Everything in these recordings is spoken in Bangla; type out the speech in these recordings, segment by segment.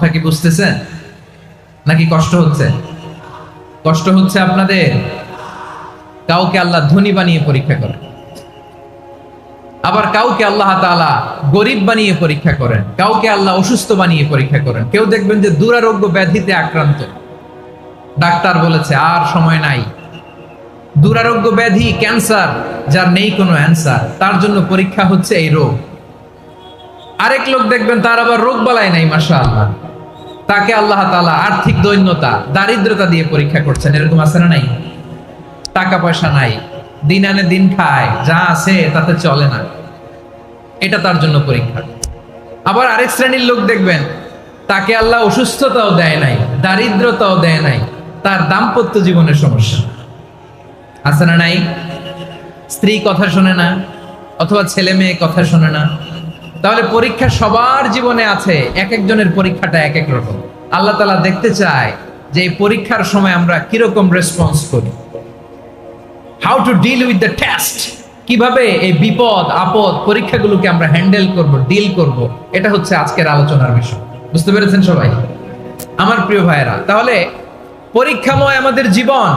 কথা কি বুঝতেছেন নাকি কষ্ট হচ্ছে? কষ্ট হচ্ছে আপনাদের? কাউকে আল্লাহ ধনী বানিয়ে পরীক্ষা করেন, আবার কাউকে আল্লাহ তাআলা গরিব বানিয়ে পরীক্ষা করেন, কাউকে আল্লাহ অসুস্থ বানিয়ে পরীক্ষা করেন। কেউ দেখবেন যে দুরারোগ্য ব্যাধিতে আক্রান্ত, ডাক্তার বলেছে আর সময় নাই, দুরারোগ্য ব্যাধি ক্যান্সার, যার নেই কোনো অ্যান্সার, তার জন্য পরীক্ষা হচ্ছে এই রোগ। আরেক লোক দেখবেন তার আবার রোগ বালাই নাই, মাশাআল্লাহ, তাকে আল্লাহ তাআলা আর্থিক দৈন্যতা, দারিদ্রতা দিয়ে পরীক্ষা করছেন। এরকম আছে না নাই? টাকা পয়সা নাই, দিন আনে দিন খায়, যা আছে তাতে চলে না, এটা তার জন্য পরীক্ষা। আবার আরেক শ্রেণীর লোক দেখবেন তাকে আল্লাহ অসুস্থতাও দেয় নাই, দারিদ্রতাও দেয় নাই, তার দাম্পত্য জীবনের সমস্যা আছে না নাই? স্ত্রী কথা শোনে না, অথবা ছেলে মেয়ে কথা শোনে না। তাহলে পরীক্ষা সবার জীবনে আছে, এক একজনের পরীক্ষাটা এক এক রকম। আল্লাহ তাআলা দেখতে চায় যে এই পরীক্ষার সময় আমরা কিরকম রেসপন্স করি, how to deal with the test, কিভাবে এই বিপদ আপদ পরীক্ষাগুলোকে আমরা হ্যান্ডেল করব, ডিল করব, এটা হচ্ছে আজকের আলোচনার বিষয়। বুঝতে পেরেছেন সবাই আমার প্রিয় ভাইয়েরা? তাহলে পরীক্ষাময় আমাদের জীবন,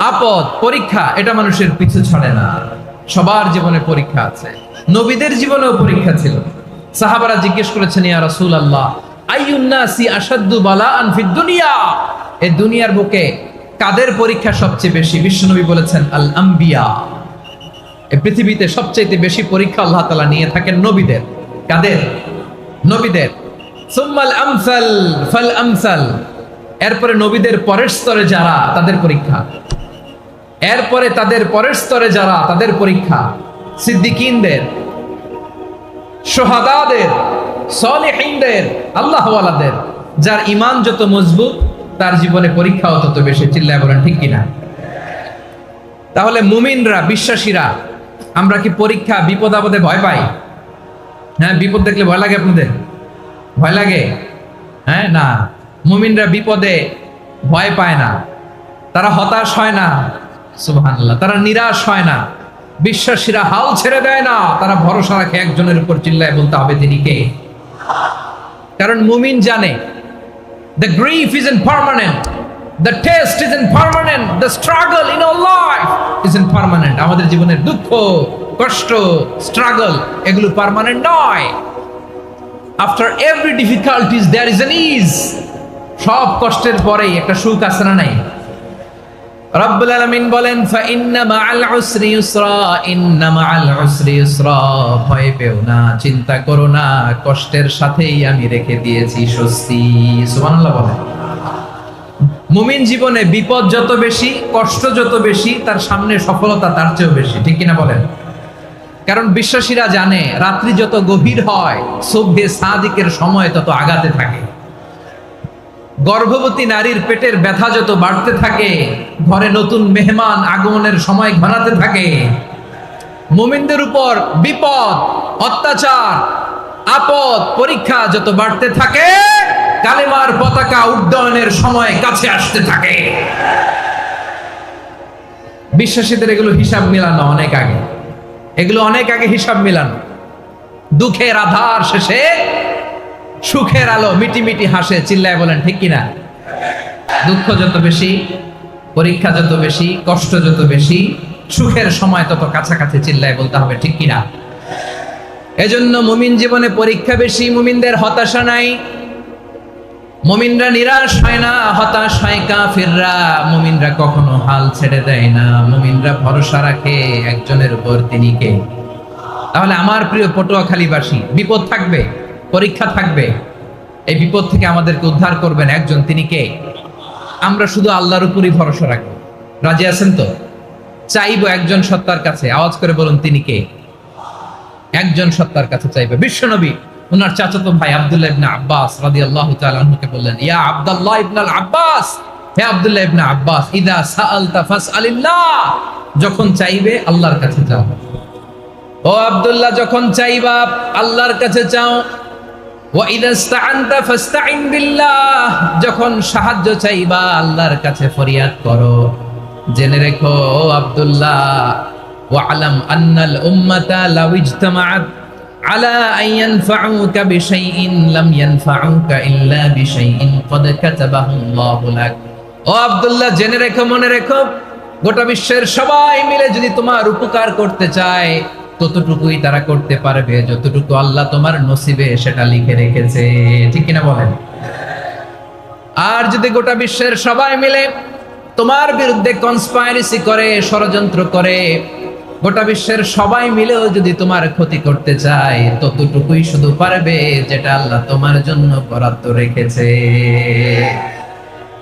আপদ পরীক্ষা এটা মানুষের পিছু ছাড়ে না, সবার জীবনে পরীক্ষা আছে। নবীদের জীবনেও পরীক্ষা ছিল। সাহাবারা জিজ্ঞেস করেছেন, ইয়া রাসূলুল্লাহ আইয়ুন নাসি আশাদ্দু বালাআন ফিদ দুনিয়া, এই দুনিয়ার বুকে কাদের পরীক্ষা সবচেয়ে বেশি? বিশ্বনবী বলেছেন আল আম্বিয়া, এই পৃথিবীতে সবচেয়ে বেশি পরীক্ষা আল্লাহ তাআলা নিয়ে থাকেন নবীদের। কাদের? নবীদের। সুম্মাল আমসাল ফাল আমসাল, এরপরে নবীদের পরের স্তরে যারা, তাদের পরীক্ষা। এরপরে তাদের পরের স্তরে যারা, তাদের পরীক্ষা। সিদ্দিকিনদের, শুহাদাদের, সালেহিনদের, আল্লাহওয়ালাদের, যার ঈমান যত মজবুত তার জীবনে পরীক্ষাও তত বেশি। চিল্লায় বলেন ঠিক কিনা? তাহলে মুমিনরা, বিশ্বাসীরা, আমরা কি পরীক্ষা বিপদ আপদে ভয় পাই? হ্যাঁ, বিপদ দেখলে ভয় লাগে আপনাদের? ভয় লাগে? হ্যাঁ, না, মুমিনরা বিপদে ভয় পায় না, তারা হতাশ হয় না, সুবহানাল্লাহ, তারা নিরাশ হয় না। বিশ্বাসীরা হাল ছেড়ে দেয় না, তারা ভরসা রাখে একজনের উপর। চিল্লায় বলতে হবে তিনি কে? কারণ মুমিন জানে the grief isn't permanent, the test isn't permanent, the struggle in our life isn't permanent. আমাদের জীবনের দুঃখ, কষ্ট, স্ট্রাগল এগুলো পার্মানেন্ট নয়। after every difficulties there is an ease, সব কষ্টের পরেই একটা সুখ আছে না নাই? রব্বুল আলামিন বলেন ফা ইন্না মাআল উসরি ইউসরা, ইন্না মাআল উসরি ইউসরা, ভয় পেও না, চিন্তা করো না, কষ্টের সাথেই আমি রেখে দিয়েছি স্বস্তি। সুবহানাল্লাহ বলেন। মুমিন জীবনে বিপদ যত বেশি, কষ্ট যত বেশি, তার সামনে সফলতা তার চেয়েও বেশি। ঠিক কিনা বলেন? কারণ বিশ্বাসীরা জানে রাত্রি যত গভীর হয়, সুবহে সাদিকের সময় তত আগাতে থাকে। গর্ভবতী নারীর পেটের ব্যথা যত বাড়তে থাকে, ঘরে নতুন মেহমান আগমনের সময় ঘনাতে থাকে। মুমিনদের উপর বিপদ, অত্যাচার, আপদ, পরীক্ষা যত বাড়তে থাকে, কালেমার পতাকা উড্ডয়নের সময় কাছে আসতে থাকে। বিশ্বাসীদের এগুলো হিসাব মিলানো অনেক আগে, এগুলো অনেক আগে হিসাব মিলানো। দুঃখের আধার শেষে সুখের আলো মিটি মিটি হাসে। চিল্লায় বলেন ঠিক কিনা? দুঃখ যত বেশি, পরীক্ষা যত বেশি, কষ্ট যত বেশি, সুখের সময় তত কাছাকাছি। চিল্লায় বলতে হবে ঠিক কিনা? এজন্য মুমিন জীবনে পরীক্ষা বেশি, মুমিনদের হতাশা নাই, মুমিনরা নিরাশ হয় না, হতাশ হয় কাফিররা। মুমিনরা কখনো হাল ছেড়ে দেয় না, মুমিনরা ভরসা রাখে একজনের উপর, তিনি কে? তাহলে আমার প্রিয় পটুয়াখালীবাসী, বিপদ থাকবে, পরীক্ষা থাকবে, এই বিপদ থেকে আমাদেরকে উদ্ধার করবেন একজন, তিনি কে? আমরা শুধু আল্লাহর উপরই ভরসা রাখবো। রাজি আছেন তো? চাইবো একজন সত্তার কাছে, আওয়াজ করে বলুন তিনি কে? একজন সত্তার কাছে চাইবে। বিশ্বনবী ওনার চাচাতো ভাই আব্দুল্লাহ ইবনে আব্বাস রাদিয়াল্লাহু তাআলা আনহুকে বললেন, ইয়া আব্দুল্লাহ ইবনে আব্বাস, হে আব্দুল্লাহ ইবনে আব্বাস, ইদা সাআলতা ফাসআলিল্লাহ, যখন চাইবে আল্লাহর কাছে চাও। ও আব্দুল্লাহ, যখন চাইবা আল্লাহর কাছে চাও। ওয়া ইদা ইসতাআনতা ফাসতাইন বিল্লাহ, যখন সাহায্য চাইবা আল্লাহর কাছে ফরিয়াদ করো। জেনে রেখো ও আব্দুল্লাহ, ওয়া'লাম আন্নাল উম্মাতা লাউ ইজতামাআত আলা আইয়ানফাউকা বিশাইইন লাম ইয়ানফাউকা ইল্লা বিশাইইন ক্বাদ কাতাবাহু আল্লাহু লাক। ও আব্দুল্লাহ, জেনে রেখো, মনে রেখো, গোটা বিশ্বের সবাই মিলে যদি তোমার উপকার করতে চায় ততটুকুই তারা করতে পারবে যতটুকু আল্লাহ তোমার নসিবে সেটা লিখে রেখেছে। ঠিক কিনা বলেন? আর যদি গোটা বিশ্বের সবাই মিলে তোমার বিরুদ্ধে কনস্পাইরেসি করে, ষড়যন্ত্র করে, গোটা বিশ্বের সবাই মিলেও যদি তোমার ক্ষতি করতে চায় ততটুকুই শুধু পারবে যেটা আল্লাহ তোমার জন্য বরাদ্দ রেখেছে।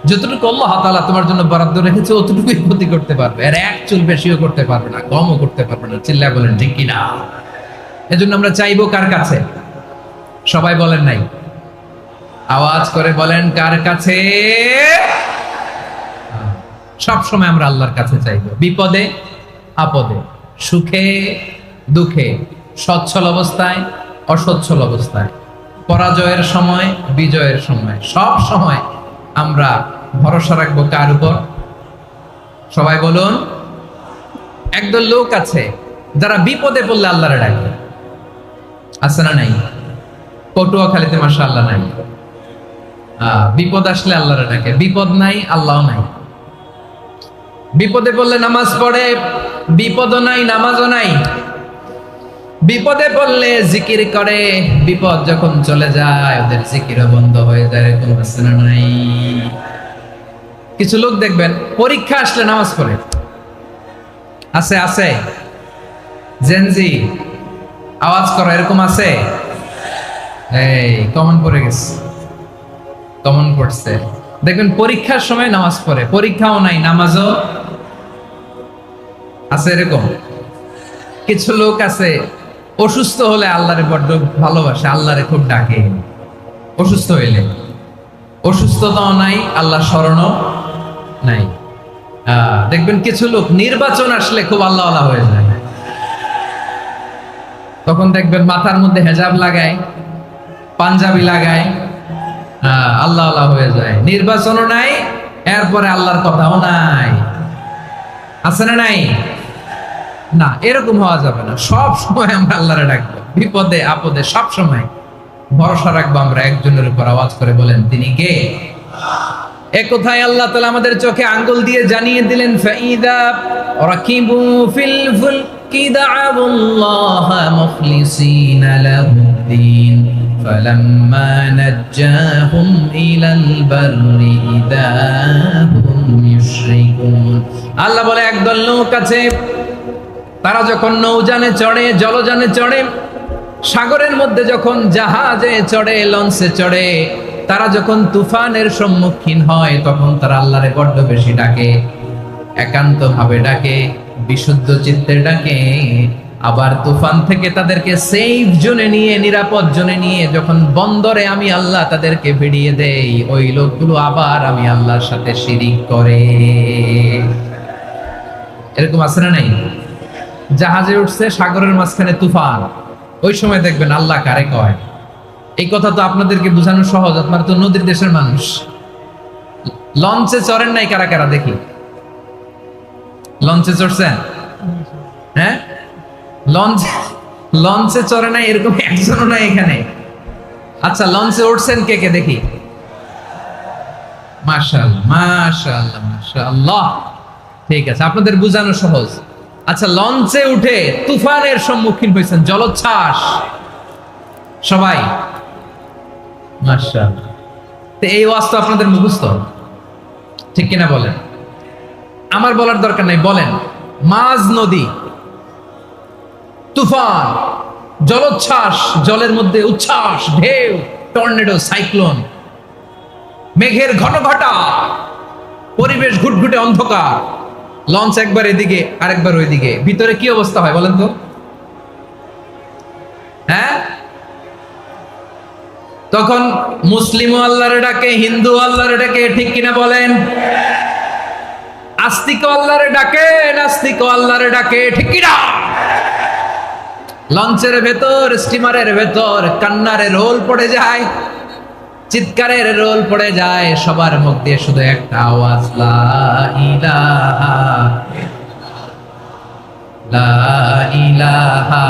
যতটুকু আল্লাহ তাআলা তোমার জন্য বরাদ্দ রেখেছে অতটুকুই ক্ষতি করতে পারবে, আর এক চুল বেশিও করতে পারবে না, কমও করতে পারবে না। চিল্লায় বলেন ঠিক কিনা? এজন্য আমরা চাইবো কার কাছে? সবাই বলেন নাই, আওয়াজ করে বলেন কার কাছে? সব সময় আমরা আল্লাহর কাছে চাইবো, বিপদে আপদে, সুখে দুঃখে, সচ্ছল অবস্থায় অসচ্ছল অবস্থায়, পরাজয়ের সময় বিজয়ের সময়, সব সময় আমরা ভরসা রাখবো কার উপর? সবাই বলুন। একদল লোক আছে যারা বিপদে পড়লে আল্লাহরে ডাকে, আছে না নাই? পটুয়াখালীতে মাশাআল্লাহ নাই, বিপদ আসলে আল্লাহরে ডাকে, বিপদ নাই আল্লাহ নাই। বিপদে পড়লে নামাজ পড়ে, বিপদও নাই নামাজও নাই। বিপদে পড়লে জিকির করে, বিপদ যখন চলে যায় ওদের জিকিরও বন্ধ হয়ে যায়। এরকম আছে না নাই? কিছু লোক দেখবেন পরীক্ষা আসলে নামাজ পড়ে, আছে আছে, জেনজি আওয়াজ করো, এরকম আছে? এই কমন পড়ে গেছে, কমন পড়ছে। দেখবেন পরীক্ষার সময় নামাজ পড়ে, পরীক্ষাও নাই নামাজও আছে। এরকম কিছু লোক আছে অসুস্থ হলে আল্লাহরে বড্ড ভালোবাসে, আল্লাহরে খুব ডাকে। অসুস্থ হইলে অসুস্থতাও নাই, আল্লাহ স্মরণও নাই। দেখবেন কিছু লোক নির্বাচন আসলে খুব আল্লাহওয়ালা হয়ে যায়, তখন দেখবেন মাথার মধ্যে হেজাব লাগায়, পাঞ্জাবি লাগায়, আল্লাহওয়ালা হয়ে যায়। নির্বাচনও নাই, এরপরে আল্লাহর কথাও নাই। আছে না নাই? না, এরকম হওয়া যাবে না। সব সময় আমরা আল্লাহরে ডাকবো, বিপদে আপদে সব সময় ভরসা রাখবো আমরা একজনের উপর। আওয়াজ করে বলেন তিনি কে? এ কোথায় আল্লাহ তাআলা আমাদের চোখে আঙ্গুল দিয়ে জানিয়ে দিলেন, ফাইদা রাকিবু ফিল ফুলকি দা'আবুল্লাহ মুখলিসিনা লাহুদ্দিন ফালাম্মা নাজ্জাহুম ইলাল বাররি ইযা হুম ইউশরিকুন। আল্লাহ বলে একদল লোক আছে, তারা যখন নৌযানে চড়ে, জলযানে চড়ে, সাগরের মধ্যে যখন জাহাজে চড়ে, লঞ্চে চড়ে, তারা যখন তুফানের সম্মুখীন হয় তখন তারা আল্লাহরে বড্ড বেশি ডাকে, একান্ত ভাবে ডাকে, বিশুদ্ধ চিত্তে ডাকে। আবার তুফান থেকে তাদেরকে সেফ জোনে নিয়ে, নিরাপদ জোনে নিয়ে যখন বন্দরে আমি আল্লাহ তাদেরকে ভিড়িয়ে দেই, ওই লোকগুলো আবার আমি আল্লাহর সাথে শিরিক করে। এরকম আছে না নাই? জাহাজে উঠছে, সাগরের মাঝখানে তুফান, ওই সময় দেখবেন আল্লাহ কারে কয়। এই কথা তো আপনাদেরকে বোঝানো সহজ, আপনারা তো নদীর দেশের মানুষ। লঞ্চে চড়েন নাই কারা কারা? দেখি, লঞ্চে চড়ছেন? হ্যাঁ, লঞ্চে চড়ে নাই এরকম একজনও নাই এখানে। আচ্ছা, লঞ্চে উঠছেন কে কে? দেখি। মাশাআল্লাহ মাশাআল্লাহ মাশাআল্লাহ, ঠিক আছে, আপনাদের বোঝানো সহজ। আচ্ছা, লঞ্চে উঠে তুফানের সম্মুখীন হয়েছেন, জলোচ্ছ্বাস, সবাই? মাশাআল্লাহ। তো এই ওয়াজ তো আপনাদের মুখস্থ, ঠিক কিনা বলেন? আমার বলার দরকার নাই, বলেন। মাঝ নদী, তুফান, জলোচ্ছ্বাস, জলের মধ্যে উচ্ছ্বাস, ঢেউ, টর্নেডো, সাইক্লোন, মেঘের ঘনঘটা, পরিবেশ ঘুটঘুটে অন্ধকার, লঞ্চ একবার এদিকে আরেকবার ওইদিকে, ভিতরে কি অবস্থা হয় বলেন তো? হ্যাঁ, তখন মুসলিম আল্লাহরে ডাকে, হিন্দু আল্লাহরে ডাকে, ঠিক কিনা বলেন? আস্তিক আল্লাহরে ডাকে, নাস্তিক আল্লাহরে ডাকে, ঠিক কিনা? লঞ্চের ভেতর, স্টিমারের ভেতর কান্নারে রোল পড়ে যায়, চিৎকারের রোল পড়ে যায়, সবার মুখ দিয়ে শুধু একটা আওয়াজ, লা ইলাহা লা ইলাহা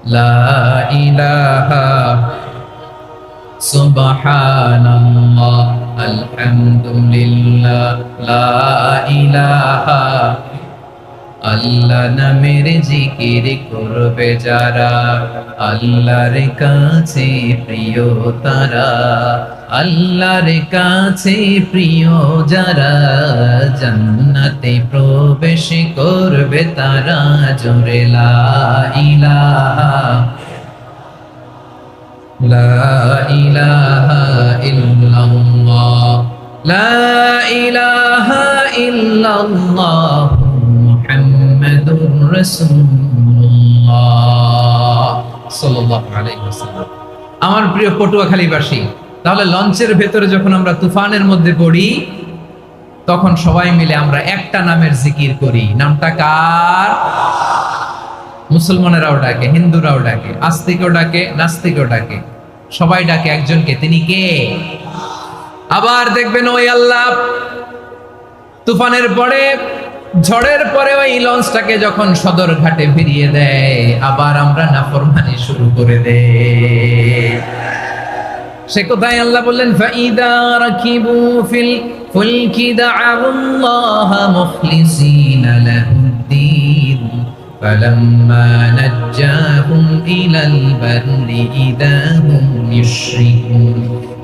লা ইলাহা সুবহানাল্লাহ আলহামদুলিল্লাহ লা ইলাহা আল্লাহ নামের জিকির করবে যারা আল্লাহর কাছে প্রিয় তারা আল্লাহর কাছে প্রিয় যারা জান্নাতে প্রবেশ করবে তারা জোরে লা ইলাহা লা ইলাহা ইল্লাল্লাহ লা ইলাহা ইল্লাল্লাহ মুহাম্মাদুর রাসূলুল্লাহ সাল্লাল্লাহু আলাইহি ওয়াসাল্লাম। আমার প্রিয় পটুয়াখালীবাসী, তাহলে লঞ্চের ভেতরে যখন আমরা তুফানের মধ্যে পড়ি তখন সবাই মিলে আমরা একটা নামের জিকির করি। নামটা কার? মুসলমানেরাও ডাকে, হিন্দুরাও ডাকে, আস্তিকও ডাকে, নাস্তিকও ডাকে, সবাই ডাকে একজনকে। তিনি কে? আবার দেখবেন ওই আল্লাহ তুফানের পরে, ঝড়ের পরে ওই লঞ্চটাকে যখন সদর ঘাটে ফিরিয়ে দেয়, আবার আমরা নাফরমানি শুরু করে দেই। সে কোথায়? আল্লাহ বললেন ফাইদা রাকিবু ফিল ফুলকি দা'আল্লাহ মুখলিসিনা লাহুদ্দিন ফালাম্মা নাজ্জাহুম ইলাল বাররি ইযা হুম ইউশরিকুন।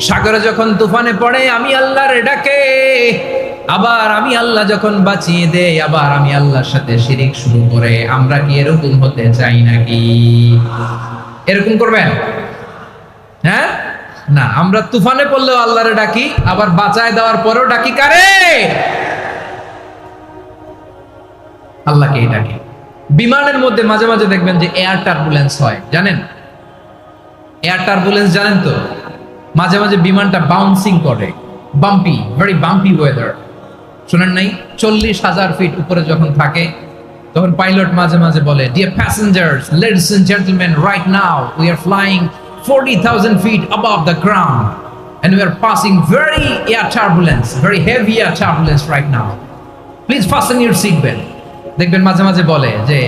সাগরে যখন তুফানে পড়ে আমি আল্লাহর ডাকে, আবার আমি আল্লাহ যখন বাঁচিয়ে দেই, আবার আমি আল্লাহর সাথে শিরিক শুরু করে। আমরা কি এরকম হতে চাই নাকি? এরকম করবেন? হ্যাঁ না, আমরা তুফানে পড়লেও আল্লাহরে ডাকি, আবার বাঁচায় দেওয়ার পরেও ডাকি কারে? আল্লাহকেই ডাকি। বিমানের মধ্যে মাঝে মাঝে দেখবেন যে এয়ার টার্বুলেন্স হয়, জানেন? এয়ার টার্বুলেন্স জানেন তো? মাঝে মাঝে বিমানটা বাউন্সিং করে, বাম্পি, ভেরি বাম্পি ওয়েদার। শুনেন নাই? 40,000 ফিট উপরে যখন থাকে তখন পাইলট মাঝে মাঝে বলে, dear passengers, ladies and gentleman, right now we are flying 40,000 feet above the ground and we are passing very air turbulence, very heavy air turbulence right now. Please fasten your seat belt. দেখবেন মাঝে মাঝে বলে যে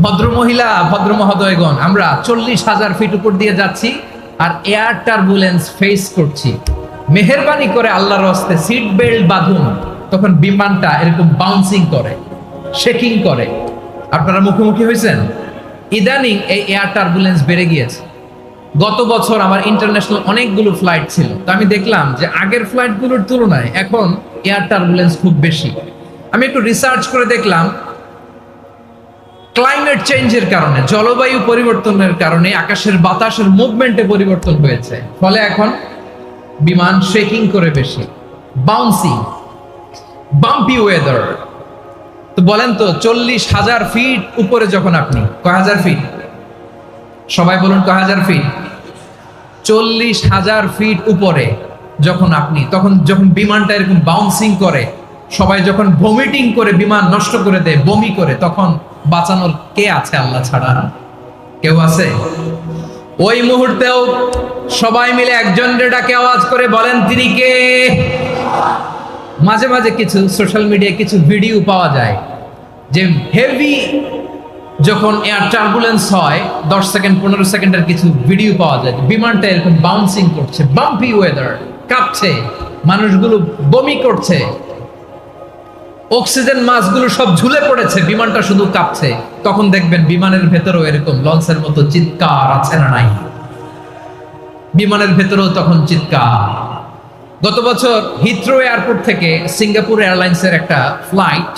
ভদ্র মহিলা, ভদ্র মহোদয়গণ, আমরা 40,000 ফিট উপর দিয়ে যাচ্ছি আর এয়ার টার্বুলেন্স ফেস করছি, মেহেরবানি করে আল্লাহর রাস্তে সিট বেল্ট বাঁধুন। তখন বিমানটা এরকম বাউন্সিং করে, শেকিং করে। আপনারা মুখোমুখি হয়েছেন? ইদানিং এই এয়ার টার্বুলেন্স বেড়ে গিয়েছে। গত বছর আমার ইন্টারন্যাশনাল অনেকগুলো ফ্লাইট ছিল, তো আমি দেখলাম যে আগের ফ্লাইটগুলোর তুলনায় এখন এয়ার টার্বুলেন্স খুব বেশি। আমি একটু রিসার্চ করে দেখলাম ক্লাইমেট চেঞ্জের কারণে, জলবায়ু পরিবর্তনের কারণে আকাশের বাতাসের মুভমেন্টে পরিবর্তন হয়েছে, ফলে এখন বিমান শেকিং করে বেশি, বাউন্সিং, বাম্পি ওয়েদার। তো বলেন তো 40,000 ফিট উপরে যখন আপনি, কয় হাজার ফিট? সবাই বলুন কয় হাজার ফিট? 40,000 ফিট উপরে যখন আপনি, তখন যখন বিমানটা এরকম বাউন্সিং করে, সবাই যখন ভমিটিং করে বিমান নষ্ট করে দেয়, বমি করে, তখন বাঁচানোর কে আছে আল্লাহ ছাড়া? কেউ আছে? ওই মুহূর্তেও সবাই মিলে একজনের ডাকে আওয়াজ করে বলেন তিনি কে? মাঝে মাঝে কিছু সোশ্যাল মিডিয়ায় কিছু ভিডিও পাওয়া যায় যে হেভি যখন এয়ার টার্বুলেন্স হয়, 10 সেকেন্ড 15 সেকেন্ডের কিছু ভিডিও পাওয়া যায়, বিমানটা এরকম বাউন্সিং করছে, বাম্পি ওয়েদার, কাঁপছে, মানুষগুলো বমি করছে, অক্সিজেন মাস্কগুলো সব ঝুলে পড়েছে, বিমানটা শুধু কাঁপছে। তখন দেখবেন বিমানের ভেতরেও এরকম লঞ্চের মতো চিৎকার আছে না নাই? বিমানের ভেতরেও তখন চিৎকার। গত বছর হিথ্রো এয়ারপোর্ট থেকে সিঙ্গাপুর এয়ারলাইন্সের একটা ফ্লাইট,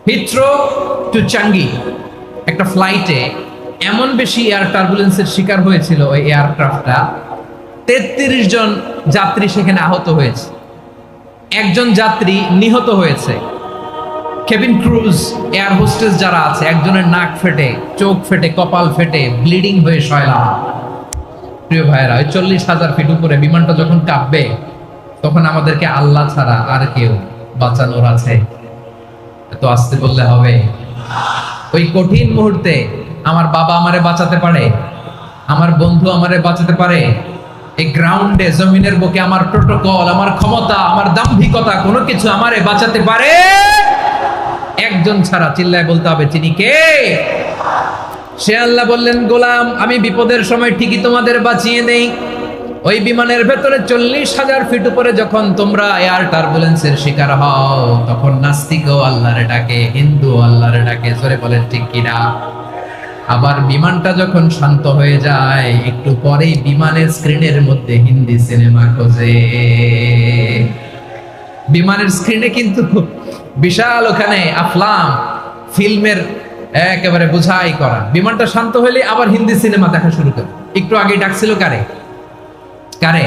হিথ্রো টু চাঙ্গি, একটা ফ্লাইটে এমন বেশি এয়ার টার্বুলেন্সের শিকার হয়েছিল ওই এয়ারক্রাফটটা, 33 জন যাত্রী সেখানে আহত হয়েছে, একজন যাত্রী নিহত হয়েছে। কেবিন ক্রুজ, এয়ার হোস্টেস যারা আছে, একজনের নাক ফেটে, চোখ ফেটে, কপাল ফেটে, ব্লিডিং হয়ে শয়লা। প্রিয় ভাইয়েরা, ওই 40,000 ফিট উপরে বিমানটা যখন কাঁপবে, তখন আমাদেরকে আল্লাহ ছাড়া আর কেউ বাঁচানোর আছে? এত আসতে বললে হবে? ওই কঠিন মুহূর্তে আমার বাবা আমারে বাঁচাতে পারে, আমার বন্ধু আমারে বাঁচাতে পারে। এই গ্রাউন্ডে, জমিনের বুকে আমার প্রোটোকল, আমার ক্ষমতা, আমার দাম্ভিকতা কোনো কিছু আমারে বাঁচাতে পারে? একজন ছাড়া। চিল্লায় বলতে হবে তিনি কে? সে আল্লাহ বললেন, গোলাম আমি বিপদের সময় ঠিকই তোমাদের বাঁচিয়ে নেই। ওই বিমানের ভেতরে 40,000 ফিট উপরে যখন তোমরা এয়ার টার্বুলেন্সের শিকার হও, তখন নাস্তিকও আল্লাহরে ডাকে, হিন্দু আল্লাহরে ডাকে, জোরে বলেন ঠিক কিনা। আবার বিমানটা যখন শান্ত হয়ে যায়, একটু পরেই বিমানের স্ক্রিনের মধ্যে হিন্দি সিনেমা খোঁজে। বিমানের স্ক্রিনে কিন্তু বিশাল ওখানে আফলাম ফিল্মের একেবারে বুঝাই করা। বিমানটা শান্ত হলে আবার হিন্দি সিনেমা দেখা শুরু করে। একটু আগে ডাকছিল কারে কারে?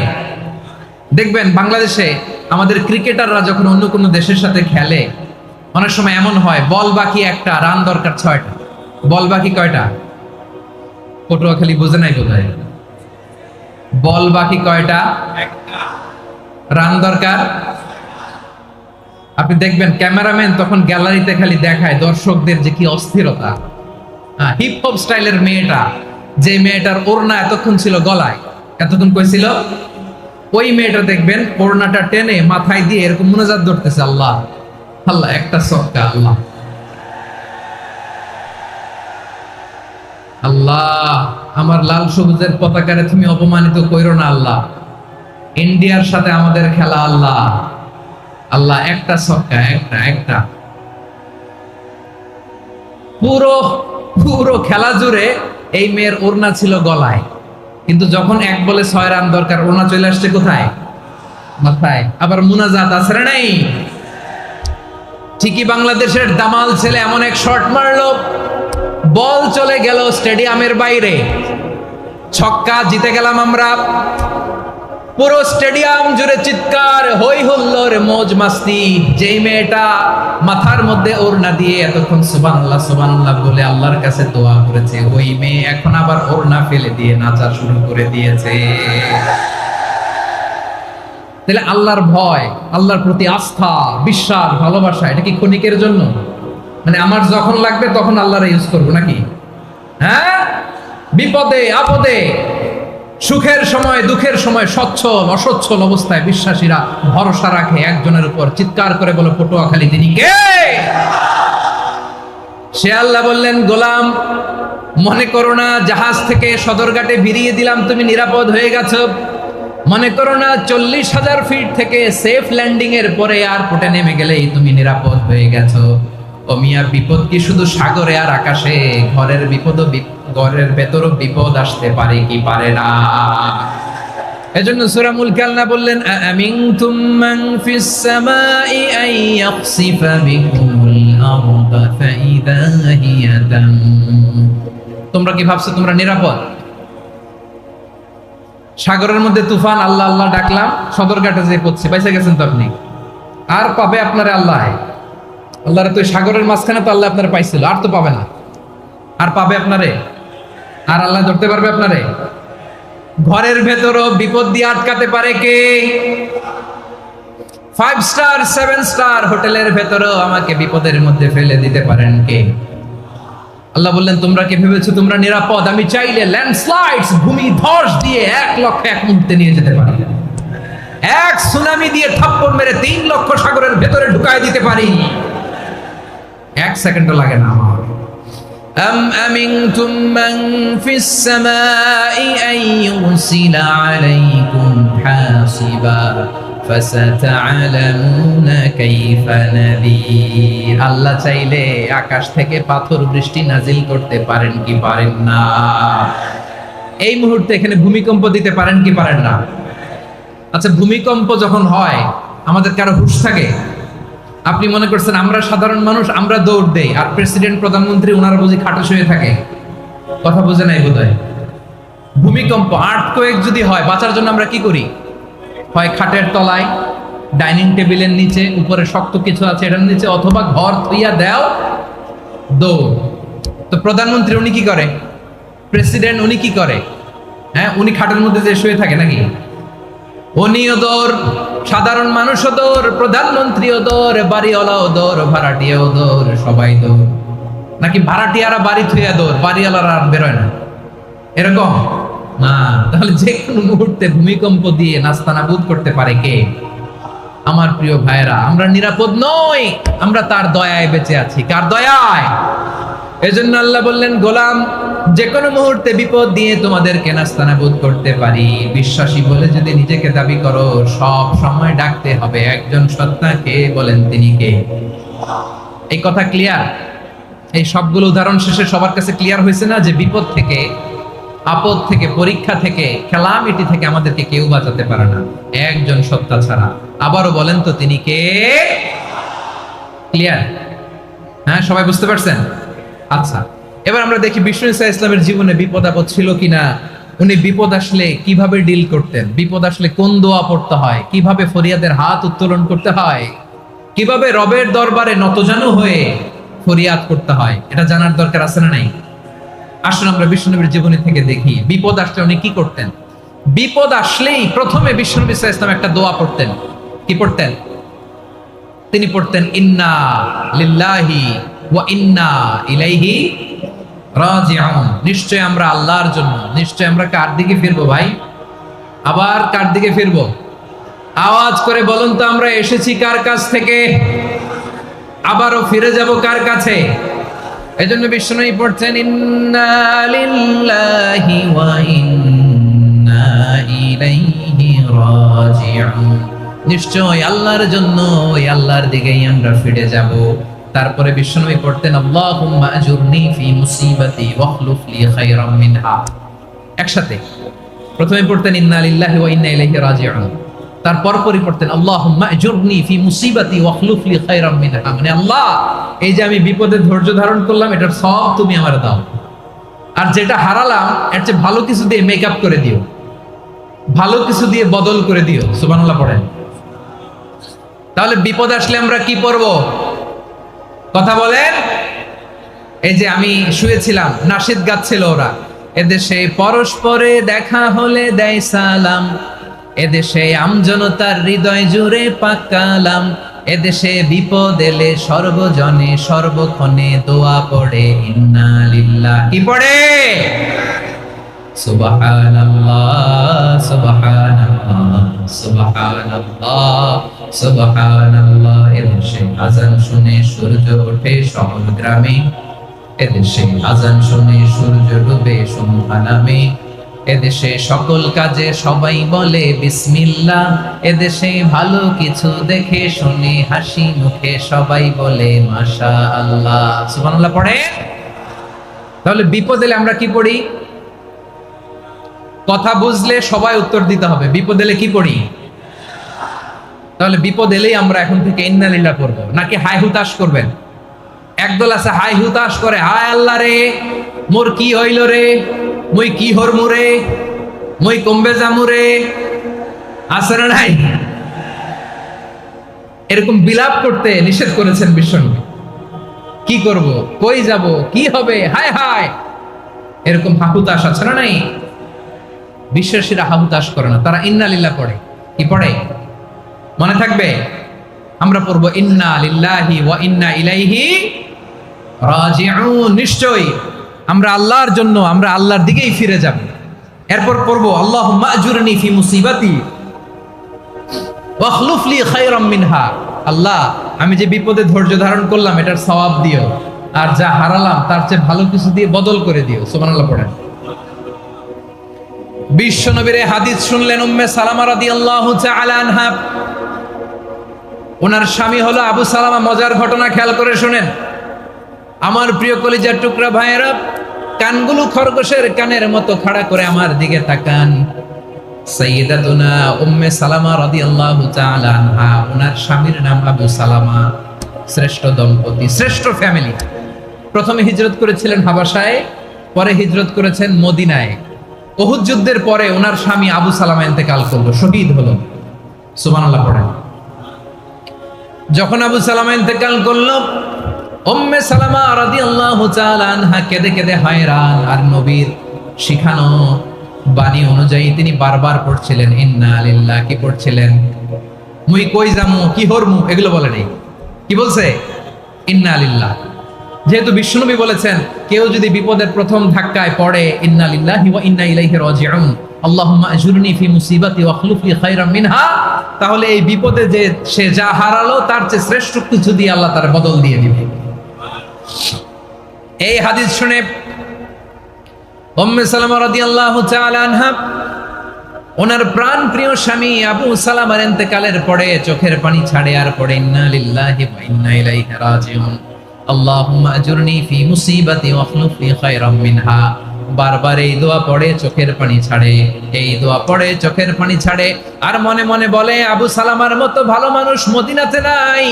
দেখবেন বাংলাদেশে আমাদের ক্রিকেটাররা যখন অন্য কোনো দেশের সাথে খেলে, অনেক সময় এমন হয় বল বাকি একটা, রান দরকার 6টা। বল বাকি কয়টা? পটুয়াখালী বুঝে নাই বোধহয়। বল বাকি কয়টা? রান দরকার। আপনি দেখবেন ক্যামেরাম্যান তখন গ্যালারিতে খালি দেখায় দর্শকদের যে কি অস্থিরতা। হিপ হপ স্টাইলের মেয়েটা, যে মেয়েটার ওড়না এতক্ষণ ছিল গলায়, এতক্ষণ কইছিল, ওই মেয়েটা দেখবেন ওড়নাটা টেনে মাথায় দিয়ে এরকম মুনাজাত ধরতেছে, আল্লাহ আল্লাহ একটা সক্কা, আল্লাহ আল্লাহ আমার লাল সবুজের পতাকারে তুমি অপমানিত কইরো না আল্লাহ। ইন্ডিয়ার সাথে আমাদের খেলা, আল্লাহ আল্লাহ একটা সক্কা, একটা একটা। পুরো পুরো খেলা জুড়ে এই মেয়ের ওড়না ছিল গলায়, কিন্তু যখন 1 বলে 6 রান দরকার, ওড়না চলে আসছে কোথায়? মাথায়। আবার মুনাজাত আছে না নাই? ঠিকই বাংলাদেশের দামাল ছেলে এমন এক শট মারলো, বল চলে গেল স্টেডিয়ামের বাইরে, ছক্কা, জিতে গেলাম আমরা। পুরো স্টেডিয়াম জুড়ে চিৎকার, হই হুল্লোড়, মৌজ মাস্তি। যেই মেয়েটা মাথার মধ্যে ওড়না দিয়ে এতক্ষণ সুবহানাল্লাহ সুবহানাল্লাহ বলে আল্লাহর কাছে দোয়া করেছে, ওই মেয়ে এখন আবার ওড়না ফেলে দিয়ে নাচা শুরু করে দিয়েছে। তাহলে আল্লাহর ভয়, আল্লাহর প্রতি আস্থা, বিশ্বাস, ভালোবাসা, এটা কি ক্ষণিকের জন্য? মানে আমার যখন লাগবে তখন আল্লাহর ইউজ করবো নাকি? হ্যাঁ, বিপদে আপদে, সুখের সময় দুঃখের সময় সচ্ছল অসচ্ছল অবস্থায় বিশ্বাসীরা ভরসা রাখে একজনের উপর। চিৎকার করে বলো, পটুয়াখালী তিনি কে? সে আল্লাহ বললেন, গোলাম মনে করো না জাহাজ থেকে সদরঘাটে ভিড়িয়ে দিলাম তুমি নিরাপদ হয়ে গেছো। মনে করো না 40,000 ফিট থেকে সেফ ল্যান্ডিং এর পরে এয়ারপোর্টে নেমে গেলেই তুমি নিরাপদ হয়ে গেছো। ও মিয়া, বিপদ কি শুধু সাগরে আর আকাশে? ঘরের বিপদও, ঘরের ভেতরও বিপদ আসতে পারে কি পারে না? এজন্য সূরা মুলকে আল্লাহ বললেন, আমিনতুম মান ফিস সামাই আন ইয়াখসিফা বিকুমুল আরদা ফাইদা হিয়া তামুর। তোমরা কি ভাবছো তোমরা নিরাপদ? সাগরের মধ্যে তুফান, আল্লাহ আল্লাহ ডাকলাম, সদরঘাটে যেয়ে পড়ছে, বাইসা গেছেন তো আপনি। আর পাবে আপনারে আল্লাহ? আল্লাহর তো সাগরের মাঝখানে তো আল্লাহ আপনারা পাইছিল, আর তো পাবে না। আর পাবে আপনারে? আর আল্লাহ ধরতে পারবে আপনারে? ঘরের ভেতরও বিপদ দিয়ে আটকাতে পারে কে? 5 স্টার 7 স্টার হোটেলের ভেতরও আমাকে বিপদের মধ্যে ফেলে দিতে পারেন কে? আল্লাহ বললেন, তোমরা কি ভেবেছো তোমরা নিরাপদ? আমি চাইলে ল্যান্ডস্লাইডস, ভূমি ধস দিয়ে 1 লক্ষ 1 মুহূর্তে নিয়ে যেতে পারি। এক সুনামি দিয়ে থাপ্পড় মেরে 3 লক্ষ সাগরের ভেতরে ঢুকায় দিতে পারি। 1 সেকেন্ডও লাগে না আমার। أم أمنتم من في السماء أن يرسل عليكم حاصبا فستعلمون كيف نذير। আল্লাহ চাইলে আকাশ থেকে পাথর বৃষ্টি নাজিল করতে পারেন কি পারেন না? এই মুহূর্তে এখানে ভূমিকম্প দিতে পারেন কি পারেন না? আচ্ছা, ভূমিকম্প যখন হয় আমাদের কারো হুঁশ থাকে? আপনি মনে করছেন আমরা সাধারণ মানুষ, আমরা দৌড় দেই, আর প্রেসিডেন্ট প্রধানমন্ত্রী ওনারা বুঝি খাটো শুয়ে থাকে? কথা বুঝে নাই বোধহয়। ভূমিকম্প, আর্থকোয়েক যদি হয়, বাঁচার জন্য আমরা কি করি? হয় খাটের তলায়, ডাইনিং টেবিলের নিচে, উপরে শক্ত কিছু আছে এটার নিচে, অথবা ঘর থইয়া দেও, দৌড়। তো প্রধানমন্ত্রী উনি কি করে? প্রেসিডেন্ট উনি কি করে? হ্যাঁ, উনি খাটের মধ্যে যে শুয়ে থাকে নাকি? উনিও দৌড়, সাধারণ মানুষও দৌড়, প্রধানমন্ত্রীও দৌড়, বাড়িওয়ালাও দৌড়, ভাড়াটিয়াও দৌড়, সবাই দৌড়। নাকি ভাড়াটিয়ারা বাড়ি থুইয়া দৌড়, বাড়িওয়ালারা আর বেরোয় না? এরকম না। তাহলে যে কোনো মুহূর্তে ভূমিকম্প দিয়ে নাস্তানাবুদ করতে পারে কে? আমার প্রিয় ভাইরা, আমরা নিরাপদ নই, আমরা তার দয়ায় বেঁচে আছি। কার দয়ায়? এজন্য আল্লাহ বললেন, গোলাম যে কোনো মুহূর্তে বিপদ দিয়ে তোমাদেরকে নাস্তানাবুদ করতে পারি। বিশ্বাসী বলে যদি নিজেকে দাবি করো, সব সময় ডাকতে হবে একজন সত্তাকে। বলেন তিনি কে? এই কথা ক্লিয়ার? এই সবগুলো উদাহরণ শেষে সবার কাছে ক্লিয়ার হয়েছে না যে বিপদ থেকে, আপদ থেকে, পরীক্ষা থেকে, খেলামিটি থেকে আমাদেরকে কেউ বাঁচাতে পারে না একজন সত্তা ছাড়া। আবারও বলেন তো তিনি কে? ক্লিয়ার? হ্যাঁ, সবাই বুঝতে পারছেন? আচ্ছা, এবার আমরা দেখি বিষ্ণু ইসা ইসলামের জীবনে বিপদ আপদ ছিল কিনা। উনি বিপদ আসলে কিভাবে ডিল করতেন, বিপদ আসলে কোন দোয়া পড়তে হয়, কিভাবে ফরিয়াদের হাত উত্তোলন করতে হয়, কিভাবে রবের দরবারে নতজানু হয়ে ফরিয়াদ করতে হয়, এটা জানার দরকার আছে না নাই? আসুন আমরা বিষ্ণুনবীর জীবনী থেকে দেখি বিপদ আসলে উনি কি করতেন। বিপদ আসলেই প্রথমে বিষ্ণুনবী সাল্লাল্লাহু আলাইহি ওয়াসাল্লাম একটা দোয়া পড়তেন। কি পড়তেন? তিনি পড়তেন ইন্না লিল্লাহি ওয়া ইন্না ইলাইহি রাজিউন। নিশ্চয় আমরা আল্লাহর জন্য, নিশ্চয় আমরা কার দিকে ফিরবো ভাই? আবার কার দিকে ফিরবো? আওয়াজ করে বলুন তো, আমরা এসেছি কার কাছ থেকে, আবারও ফিরে যাব কার কাছে? এজন্য বিষ্ণুই পড়ছেন ইন্না লিল্লাহি ওয়া ইন্না ইলাইহি রাজিউন। নিশ্চয় আল্লাহর জন্য, ওই আল্লাহর দিকেই আমরা ফিরে যাব। তারপরে বিষ্ণুই পড়তেন আল্লাহুম্মা আজুরনি ফি মুসিবাতি ওয়াখলুফ লি খায়রাম মিনহা। একসাথে প্রথমে পড়তেন ইন্না লিল্লাহি ওয়া ইন্না ইলাইহি রাজিউন, তারপর পড়তেন আল্লাহুম্মা আজুরনি ফি মুসিবাতি ওয়াখলুফ লি খায়রাম মিনহা। মানে আল্লাহ, এই যে আমি বিপদে ধৈর্য ধারণ করলাম, এটার সব তুমি আমারে দাও, আর যেটা হারালাম এর চেয়ে ভালো কিছু দিয়ে মেকআপ করে দিও, ভালো কিছু দিয়ে বদল করে দিও। সুবহানাল্লাহ পড়েন। তাহলে বিপদ আসলে আমরা কি পড়ব? কথা বলেন। এই যে আমি শুয়েছিলাম, নাশিদ গাচ্ছিল ওরা, এদেশে পরস্পরে দেখা হলে দেয় সালাম, এদেশে আমজনতার হৃদয় জুড়ে পাকালাম, এদেশে বিপদ এলে সর্বজনে সর্বক্ষণে দোয়া পড়ে ইন্না লিল্লাহি। কি পড়ে? সুবহানাল্লাহ সুবহানাল্লাহ সুবহানাল্লাহ সুবহানাল্লাহ। এদেশে আজান শুনে সূর্য ওঠে শহর গ্রামে, এদেশে আজান শুনে সূর্য ডুবে সন্ধ্যা নামে, এদেশে সকল কাজে সবাই বলে বিসমিল্লাহ, এদেশে ভালো কিছু দেখে শুনে হাসি মুখে সবাই বলে মাশাআল্লাহ। সুবহানাল্লাহ পড়ে। তাহলে বিপদ এলে আমরা কি পড়ি? কথা বুঝলে সবাই উত্তর দিতে হবে। বিপদ এলে কি পড়ি? তাহলে বিপদ এলেই আমরা এখন থেকে ইন্না লিল্লাহ পড়ব, নাকি হাই হুতাশ করবেন? একদল আছে হাই হুতাশ করে, হায় আল্লাহ রে, মোর কি হইল রে, মুই কি হরমু রে, মুই কমবে জামু রে। আছে না নাই? এরকম বিলাপ করতে নিষেধ করেছেন বিশ্বনবী। কি করব, কই যাব, কি হবে, হায় হায়, এরকম হাহুতাশ আছে না নাই? বিশ্বাসীরা হাহুতাশ করে না, তারা ইন্না লিল্লাহ পড়ে। কি পড়ে মনে থাকবে? আমরা পড়বো ইন্না লিল্লাহি ওয়া ইন্না ইলাইহি রাজিউন। নিশ্চয়ই আমরা আল্লাহর জন্য, আমরা আল্লাহর দিকেই ফিরে যাব। এরপর পড়বো আল্লাহুম্মা আজুরনি ফি মুসিবাতি ওয়াখলুফ লি খায়রাম মিনহা। আল্লাহ, আমি যে বিপদে ধৈর্য ধারণ করলাম এটার সওয়াব দিও, আর যা হারালাম তার চেয়ে ভালো কিছু দিয়ে বদল করে দিও। সুবহানাল্লাহ পড়েন। বিশ্বনবীর হাদিস শুনলেন উম্মে সালামা রাদিয়াল্লাহু তাআলা আনহা। ওনার স্বামী হলো আবু সালামা। মজার ঘটনা খেয়াল করে শুনেন আমার প্রিয় কলিজার টুকরা ভাইয়েরা। কানগুলো খরগোশের কানের মতো খাড়া করে আমার দিকে তাকান। সাইয়্যিদাতুনা উম্মে সালামা রাদিয়াল্লাহু তাআলা আনহা, ওনার স্বামীর নাম আবু সালামা। শ্রেষ্ঠ দম্পতি, শ্রেষ্ঠ ফ্যামিলি। প্রথমে হিজরত করেছিলেন হাবাসায়, পরে হিজরত করেছেন মদিনায়। উহুদ যুদ্ধের পরে ওনার স্বামী আবু সালামা ইন্তেকাল করলো, শহীদ হলো। সুবহানাল্লাহ পড়েন। যখন আবু সালামা ইন্তেকাল করলো, উম্মে সালামা রাদিয়াল্লাহু তাআলা আনহা কেঁদে কেঁদে হয়রান। আর নবীর শিখানো বাণী অনুযায়ী তিনি বারবার পড়ছিলেন ইন্না লিল্লাহ। কি পড়ছিলেন? মুই কই যামু, কি হরমু, এগুলো বলে নাই। কি বলছে? ইন্না লিল্লাহ। যেহেতু বিশ্বনবী বলেছেন কেউ যদি বিপদের প্রথম ধাক্কায় পড়ে ইন্না লিল্লাহি ওয়া ইন্না ইলাইহি রাজিউন, আল্লাহুম্মা আজুরনি ফি মুসিবাতি ওয়াখলুফ লি খায়রাম মিনহা, তাহলে এই বিপদে যে সে যা হারালো তার চেয়ে শ্রেষ্ঠ কিছু দিয়ে আল্লাহ তার বদল দিয়ে দিবে। এই হাদিস শুনে উম্মে সালামা রাদিয়াল্লাহু তাআলা আনহা ওনার প্রাণ প্রিয় স্বামী আবু সালামার ইন্তেকালের পরে চোখের পানি ছাড়ে আর পড়ে ইন্না লিল্লাহি ওয়া ইন্না ইলাইহি রাজিউন আল্লাহুম্মা আজুরনি ফি মুসিবাতি ওয়া আখলুফ লি খায়রাম মিনহা। বারবার এই দোয়া পড়ে চোখের পানি ছাড়ে, এই দোয়া পড়ে চোখের পানি ছাড়ে, আর মনে মনে বলে আবু সালামার মতো ভালো মানুষ মদিনাতে নাই,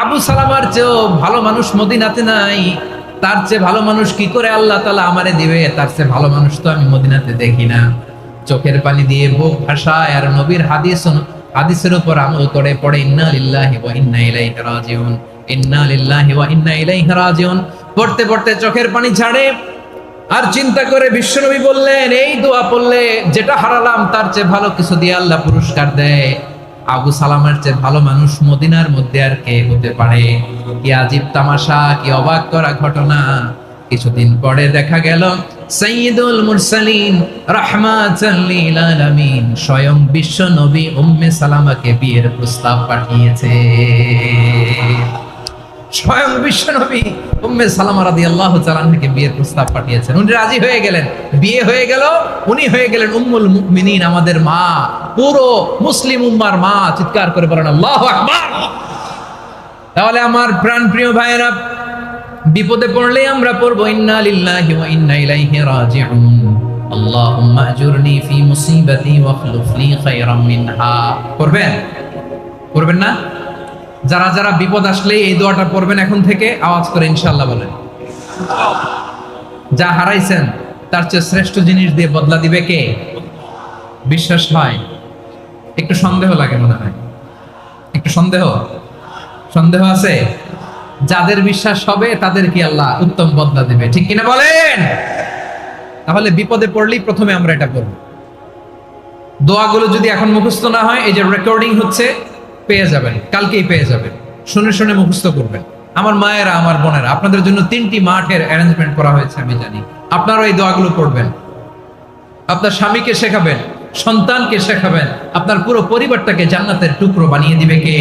আবু সালামার চেয়েও ভালো মানুষ মদিনাতে নাই, তার চেয়ে ভালো মানুষ কি করে আল্লাহ তাআলা আমারে দিবে, তার চেয়ে ভালো মানুষ তো আমি মদিনাতে দেখি না। চোখের পানি দিয়ে বুক ভাসায় আর নবীর হাদিসের উপর আমল করে পড়ে ইন্না লিল্লাহি ওয়া ইন্না ইলাইহি রাজিউন, ইন্না লিল্লাহি ওয়া ইন্না ইলাইহি রাজিউন। পড়তে পড়তে চোখের পানি ছাড়ে আর চিন্তা করে বিশ্বনবী বললেন, এই দোয়া পড়লে যেটা হারালাম তার চেয়ে ভালো কিছু দিয়ে আল্লাহ পুরস্কার দেয়। আবু সালামের চেয়ে ভালো মানুষ মদিনার মধ্যে আর কে হতে পারে? কি আজীব তামাশা, কি অবাক করা ঘটনা। কিছুদিন পরে দেখা গেল সাইয়্যিদুল মুরসালিন রাহমাতাল লিল আলামিন স্বয়ং বিশ্ব নবী উম্মে সালামাকে বিয়ের প্রস্তাব পাঠিয়েছে। স্বয়ং বিশ্ব নবী উম্মে সালামা রাদিয়াল্লাহু তাআলা আনহাকে বিয়ের প্রস্তাব পাঠিয়েছেন। উনি রাজি হয়ে গেলেন, বিয়ে হয়ে গেল, উনি হয়ে গেলেন উম্মুল মুমিনিন, আমাদের মা, পুরো মুসলিম উম্মার মা। চিৎকার করে বলেন আল্লাহু আকবার। তাহলে আমার প্রাণ প্রিয় ভাইয়েরা, বিপদে পড়লে আমরা পড়বো ইন্না লিল্লাহি ওয়া ইন্না ইলাইহি রাজিউন আল্লাহুম্মা আজুরনি ফি মুসিবাতি ওয়া আখলুফ লি খায়রাম মিনহা। পড়বেন? পড়বেন না? যারা যারা বিপদ আসলে এই দোয়াটা পড়বেন এখন থেকে আওয়াজ করে ইনশাআল্লাহ বলেন। যা হারাইছেন তার চেয়ে শ্রেষ্ঠ জিনিস দিয়ে বদলা দিবে কে? বিশ্বাস হয়? একটু সন্দেহ লাগে মনে হয়, একটু সন্দেহ আছে? যাদের বিশ্বাস হবে তাদের কি আল্লাহ উত্তম বদলা দিবে, ঠিক কিনা বলেন? তাহলে বিপদে পড়লেই প্রথমে আমরা এটা করব। দোয়াগুলো যদি এখন মুখস্থ না হয়, এই যে রেকর্ডিং হচ্ছে, পেয়ে যাবেন, কালকেই পেয়ে যাবেন। শুনে শুনে মুখস্থ করবেন। আমার মায়েরা, আমার বোনেরা, আপনাদের জন্য 3টি মাঠের অ্যারেঞ্জমেন্ট করা হয়েছে, আমি জানি। আপনারাও এই দোয়াগুলো পড়বেন, আপনার স্বামীকে শেখাবেন, সন্তানকে শেখাবেন, আপনার পুরো পরিবারটাকে জান্নাতের টুকরো বানিয়ে দিবে কে?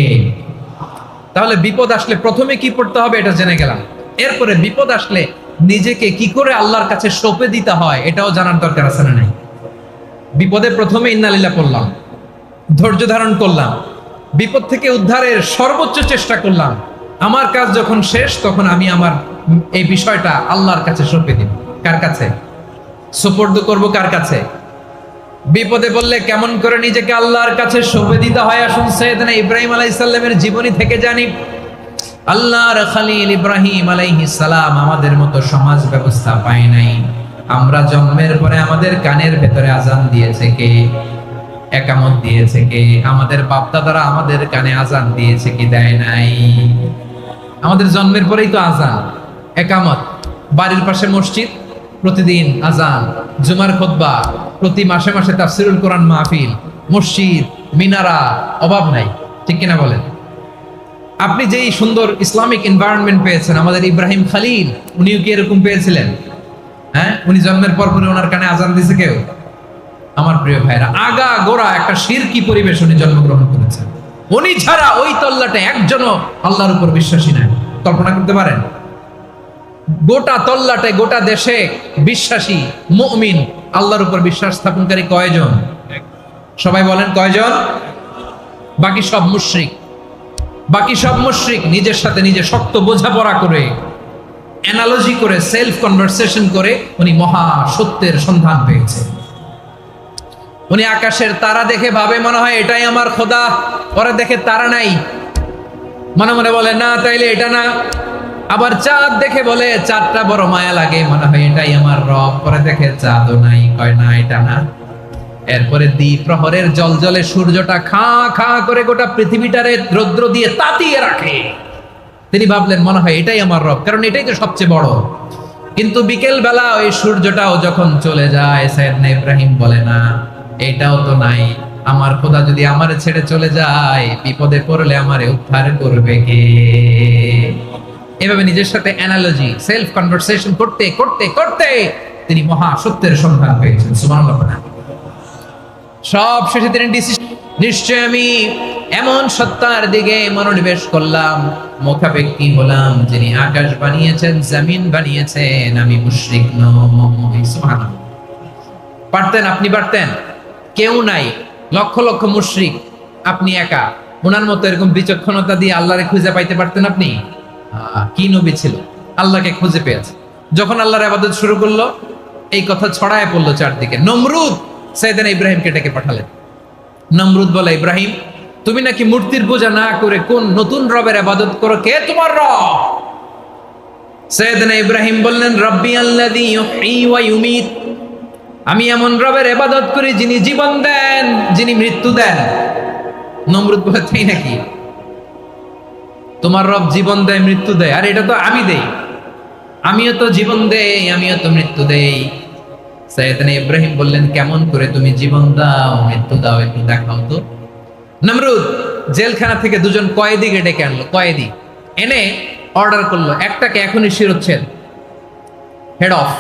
তাহলে বিপদ আসলে প্রথমে কি পড়তে হবে এটা জেনে গেলাম। এরপরে বিপদ আসলে নিজেকে কি করে আল্লাহর কাছে সঁপে দিতে হয় এটাও জানার দরকার আছে না নাই? বিপদে প্রথমে ইন্না লিল্লাহ পড়লাম, ধৈর্য ধারণ করলাম, বিপদ থেকে উদ্ধারের সর্বোচ্চ চেষ্টা করলাম। আমার কাজ যখন শেষ তখন আমি আমার এই বিষয়টা আল্লাহর কাছে সঁপে দিব। কার কাছে সুপর্দ করব? কার কাছে? বিপদে বললে কেমন করে নিজেকে আল্লাহর কাছে সঁপে দিতে হয় আসুন সাইয়েদনা ইব্রাহিম আলাইহিস সালামের জীবনী থেকে জানি। আল্লাহর খলিল ইব্রাহিম আলাইহিস সালাম আমাদের মতো সমাজ ব্যবস্থা পায় নাই। আমরা জন্মের পরে আমাদের কানের ভেতরে আজান দিয়েছে কে? একামত দিয়েছে কে? আমাদের বাপ-দাদারা আমাদের কানে আজান দিয়েছে কি? দেয় নাই। আমাদের জন্মের পরেই তো আজান, একামত, বাড়ির পাশে মসজিদ, প্রতিদিন আজান, জুমার খুতবা, প্রতি মাসে মাসে তাফসিরুল কোরআন মাহফিল, মসজিদ, মিনারা, অভাব নাই, ঠিক কিনা বলেন? আপনি যেই সুন্দর ইসলামিক এনভায়রনমেন্ট পেয়েছেন, আমাদের ইব্রাহিম খলিল উনিও কি এরকম পেয়েছিলেন? হ্যাঁ, উনি জন্মের পর পরে ওনার কানে আজান দিয়েছে কেউ? আমার প্রিয় ভাইরা, আগা গোড়া একটা শিরকি পরিবেশ উনি জন্মগ্রহণ করেছেন। উনি ছাড়া ওই তল্লাটে একজনও আল্লাহর উপর বিশ্বাসী নাই। কল্পনা করতে পারেন? গোটা তল্লাটে, গোটা দেশে বিশ্বাসী মুমিন, আল্লাহর উপর বিশ্বাস স্থাপনকারী কয়জন? সবাই বলেন কয়জন? বাকি সব মুশরিক। বাকি সব মুশরিক নিজের সাথে নিজে শক্ত বোঝাপড়া করে, অ্যানালজি করে, সেলফ কনভারসেশন করে উনি মহা সত্যের সন্ধান পেয়েছে। উনি আকাশের তারা দেখে ভাবে মনে হয় এটাই আমার খোদা। পরে দেখে তারা নাই, মনে মনে বলে না তাইলে এটা না। আবার চাঁদ দেখে বলে চাঁদটা বড় মায়া লাগে, মনে হয় এটাই আমার রব। পরে দেখে চাঁদও নাই, কয় না এটা না। এরপরে দ্বীপ প্রহরের জলজলে সূর্যটা খা খা করে গোটা পৃথিবীটারে রৌদ্র দিয়ে তাতিয়ে রাখে। তিনি ভাবলেন মনে হয় এটাই আমার রব, কারণ এটাই তো সবচেয়ে বড়। কিন্তু বিকেল বেলা ওই সূর্যটাও যখন চলে যায়, সাইয়েদনা ইব্রাহিম বলে না এটাও তো নাই। আমার খোদা যদি আমারে ছেড়ে চলে যায়, বিপদে পড়লে আমারে উদ্ধার করবে কে? এভাবে নিজের সাথে অ্যানালজি, সেলফ কনভারসেশন করতে করতে করতে তিনি মহা সত্যের সন্ধান পেয়েছেন। সুবহানাল্লাহ। সব শেষে তিনি নিশ্চয় আমি এমন সত্তার দিকে মনোনিবেশ করলাম, মুখাপেক্ষী হলাম, যিনি আকাশ বানিয়েছেন, জমিন বানিয়েছেন, আমি মুশরিক নই। সুবহানাল্লাহ। পারতেন, আপনি পারতেন? কেউ নাই, লক্ষ লক্ষ মুশরিক, আপনি একা। ওনার মতো এরকম বিচক্ষণতা দিয়ে আল্লাহরে খুঁজে পাইতে পারতেন আপনি? কি নবী ছিল, আল্লাহকে খুঁজে পেয়েছে। যখন আল্লাহর ইবাদত শুরু করলো, এই কথা ছড়ায় পড়লো চারদিকে। নমরুদ সাইয়েদনা ইব্রাহিমকে ডেকে পাঠালেন। নমরুদ বলে, ইব্রাহিম, তুমি নাকি মূর্তির পূজা না করে কোন নতুন রবের ইবাদত করো, কে তোমার রব? সাইয়েদনা ইব্রাহিম বললেন, রব্বি আল্লাযী ইউহয়ী ওয়া ইউমীত, আমি এমন রবের ইবাদত করি যিনি জীবন দেন, যিনি মৃত্যু দেন। নমরুদ বলে, তাই নাকি? তোমার রব জীবন দেয়, মৃত্যু দেয়, আর এটা তো আমি দেই। আমিও তো জীবন দেই, আমিও তো মৃত্যু দেই। সাইয়েদনা ইব্রাহিম বললেন, কেমন করে তুমি জীবন দাও, মৃত্যু দাও, একটু দেখাও তো। নমরুদ জেলখানা থেকে দুজন কয়েদিকে ডেকে আনলো। কয়েদি এনে অর্ডার করলো, একটাকে এখনই শিরোচ্ছেদ, হেড অফ,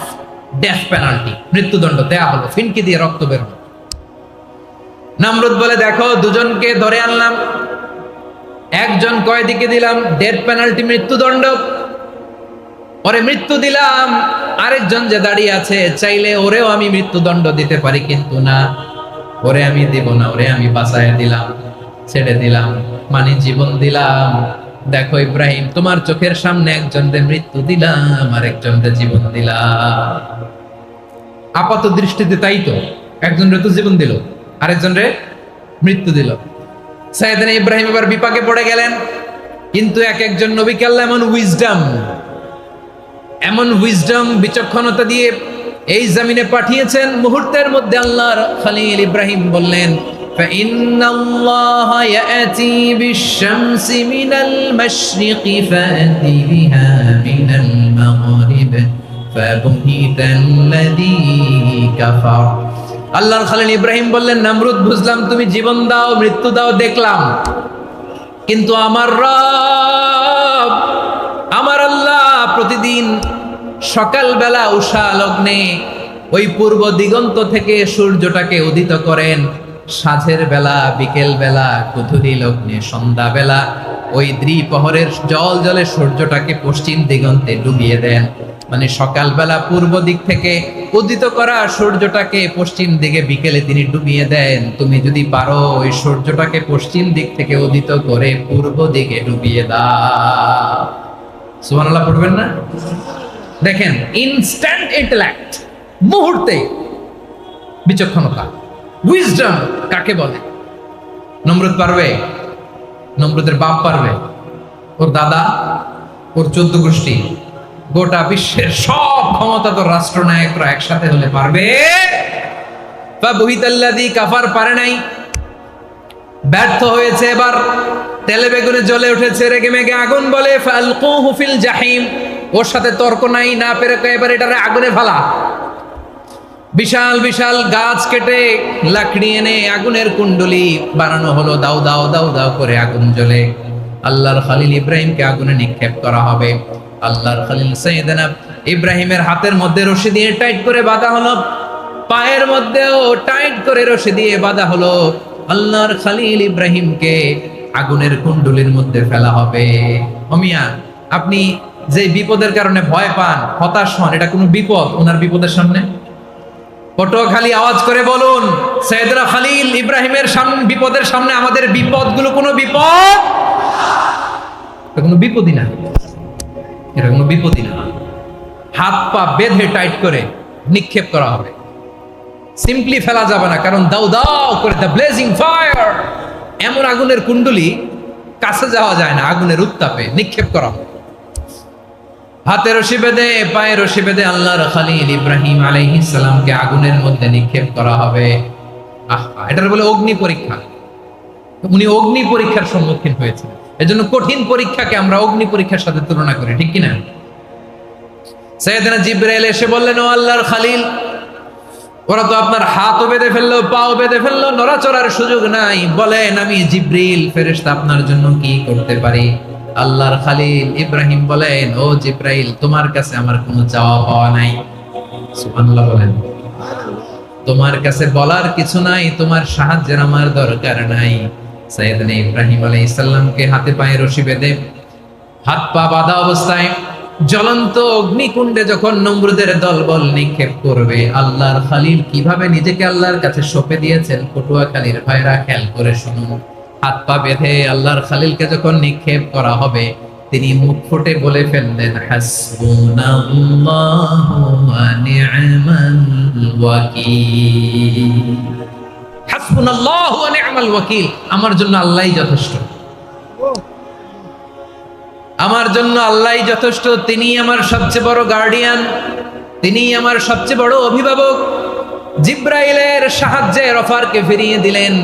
ডেথ পেনাল্টি, মৃত্যুদণ্ড দেয়া হলো, ফিনকি দিয়ে রক্ত বের হলো। নমরুদ বলে, দেখো, দুজনকে ধরে আনলাম, একজন কয়েদিকে দিলাম ডেথ পেনাল্টি, মৃত্যুদণ্ড, ওরে মৃত্যু দিলাম। আরেকজন যে দাঁড়িয়ে আছে, চাইলে ওরেও আমি মৃত্যুদণ্ড দিতে পারি, কিন্তু না, ওরে আমি দিব না, ওরে আমি বাঁচায় দিলাম, ছেড়ে দিলাম, মানে জীবন দিলাম। দেখো ইব্রাহিম, তোমার চোখের সামনে একজনকে মৃত্যু দিলাম, আর একজনকে জীবন দিলাম। আপাত দৃষ্টিতে তাই তো, একজনরে তো জীবন দিল, আরেকজনরে মৃত্যু দিল। সাইয়েদনা ইব্রাহিম এবার বিপাকে পড়ে গেলেন। কিন্তু এক একজন নবীকে আল্লাহ এমন উইজডম, বিচক্ষণতা দিয়ে এই জমিনে পাঠিয়েছেন। মুহূর্তের মধ্যে আল্লাহর খলিল ইব্রাহিম বললেন, ফাইন্নাল্লাহা ইয়াতি বিশ-শামসি মিনাল মাশরিকি ফাতি বিহা মিনাল মাগরিব ফাবুহিতাল্লাযী কাফার। আল্লাহর খলিল ইব্রাহিম বললেন, নমরুদ, বুঝলাম তুমি জীবন দাও, মৃত্যু দাও, দেখলাম, কিন্তু আমার রব, আমার আল্লাহ প্রতিদিন সকালবেলা উষা লগ্নে ওই পূর্ব দিগন্ত থেকে সূর্যটাকে উদিত করেন, সাঁঝের বেলা, বিকেল বেলা, গধূলি লগ্নে, সন্ধ্যা বেলা ওই দ্বিপ্রহরের জল জলে সূর্যটাকে পশ্চিম দিগন্তে ডুবিয়ে দেন। মানে সকালবেলা পূর্ব দিক থেকে উদিত করা সূর্যটাকে পশ্চিম দিকে বিকেলে তিনি ডুবিয়ে দেন। তুমি যদি পারো ওই সূর্যটাকে পশ্চিম দিক থেকে উদিত করে পূর্ব দিকে ডুবিয়ে দাও। সুবহানাল্লাহ পড়বেন না? দেখেন, ইনস্ট্যান্ট ইন্টেলেক্ট, মুহূর্তে বিচক্ষণতা, উইজডম কাকে বলে? নমরুদ পারবে? নমরুদের বাপ পারবে? ওর দাদা, ওর 14 গোষ্ঠী, গোটা বিশ্বের সব ক্ষমতাধর রাষ্ট্রনায়করা একসাথে হলে পারবে? ফাবুহিতাল্লাযী কাফার পারে নাই, ব্যর্থ হয়েছে। এবার তেলে বেগুনে জ্বলে উঠেছে, রেগে মেগে আগুন বলে, ফালকুহু ফিল জাহিম। ওর সাথে তর্ক নাই, না পেরে এবার এটারে আগুনে ফেলা। বিশাল বিশাল গাছ কেটে লাকড়ি এনে আগুনের কুণ্ডলি বানানো হলো, দাও দাও দাও দাও করে আগুন জ্বলে। আল্লাহর খলিল ইব্রাহিমকে আগুনে নিক্ষেপ করা হবে। আল্লাহর খলিল সাইয়েদনা ইব্রাহিমের হাতের মধ্যে রশি দিয়ে টাইট করে বাঁধা হলো, পায়ের মধ্যেও টাইট করে রশি দিয়ে বাঁধা হলো। আল্লাহর খলিল ইব্রাহিমকে আগুনের কুণ্ডলির মধ্যে ফেলা হবে। ওমিয়া, আপনি যে বিপদের কারণে ভয় পান, হতাশ হন, এটা কোনো বিপদ ওনার বিপদের সামনে? পটুয়াখালী আওয়াজ করে বলুন, সাইয়েদনা খলিল ইব্রাহিমের সামনে, বিপদের সামনে আমাদের বিপদগুলো কোনো বিপদ? এটা কোনো বিপদই না, এটা কোনো বিপদই না। হাত পা বেঁধে টাইট করে নিক্ষেপ করা হবে, সিম্পলি ফেলা যাবে না, কারণ দাও দাও করে দ্য ব্লেজিং ফায়ার, এমন আগুনের কুণ্ডলি, কাছে যাওয়া যায় না, আগুনের উত্তাপে নিক্ষেপ করা হবে। হাতে রশি বেঁধে, পায়ে রশি বেঁধে আল্লাহর খলিল ইব্রাহিম আলাইহিস সালামকে আগুনের মধ্যে নিক্ষেপ করা হবে। এটার বলে অগ্নি পরীক্ষা। উনি অগ্নি পরীক্ষার সম্মুখীন হয়েছেন। এজন্য কঠিন পরীক্ষাকে আমরা অগ্নি পরীক্ষার সাথে তুলনা করি, ঠিক কিনা? সাইয়েদনা জিবরাইল এসে বললেন, ও আল্লাহর খলিল, ওরা তো আপনার হাতও বেঁধে ফেললো, পাও বেঁধে ফেললো, নড়াচড়ার সুযোগ নাই, বলেন আমি জিবরিল ফেরেশতা আপনার জন্য কি করতে পারি? আল্লাহর খলিল ইব্রাহিম বলেন, ও জিবরাইল, তোমার কাছে আমার কোনো চাওয়া পাওয়া নাই। সুবহানাল্লাহ বলেন। তোমার কাছে বলার কিছু নাই, তোমার সাহায্যের আমার দরকার নাই। সাইয়েদনা ইব্রাহিম আলাইহিস সালামকে হাতে পায়ে রশি বেঁধে হাত পা বাঁধা অবস্থায় জ্বলন্ত অগ্নিকুণ্ডে যখন নমরুদের দলবল নিক্ষেপ করবে, আল্লাহর খলিল কিভাবে নিজেকে আল্লাহর কাছে সঁপে দিয়েছেন পটুয়াখালীর ভাইরা খেয়াল করে শুনুন। হাত পা বেঁধে আল্লাহর খলিলকে যখন নিক্ষেপ করা হবে, তিনি মুখ ফুটে বলে ফেললেন, হাসবুনাল্লাহু ওয়া নি'মাল ওয়াকিল। হাসবুনাল্লাহু ওয়া নি'মাল ওয়াকিল, আমার জন্য আল্লাহই যথেষ্ট, আমার জন্য আল্লাহই যথেষ্ট। তিনি আমার সবচেয়ে বড় গার্ডিয়ান, তিনি আমার সবচেয়ে বড় অভিভাবক। জিব্রাইলের সাহায্যে অফারকে ফিরিয়ে দিলেন,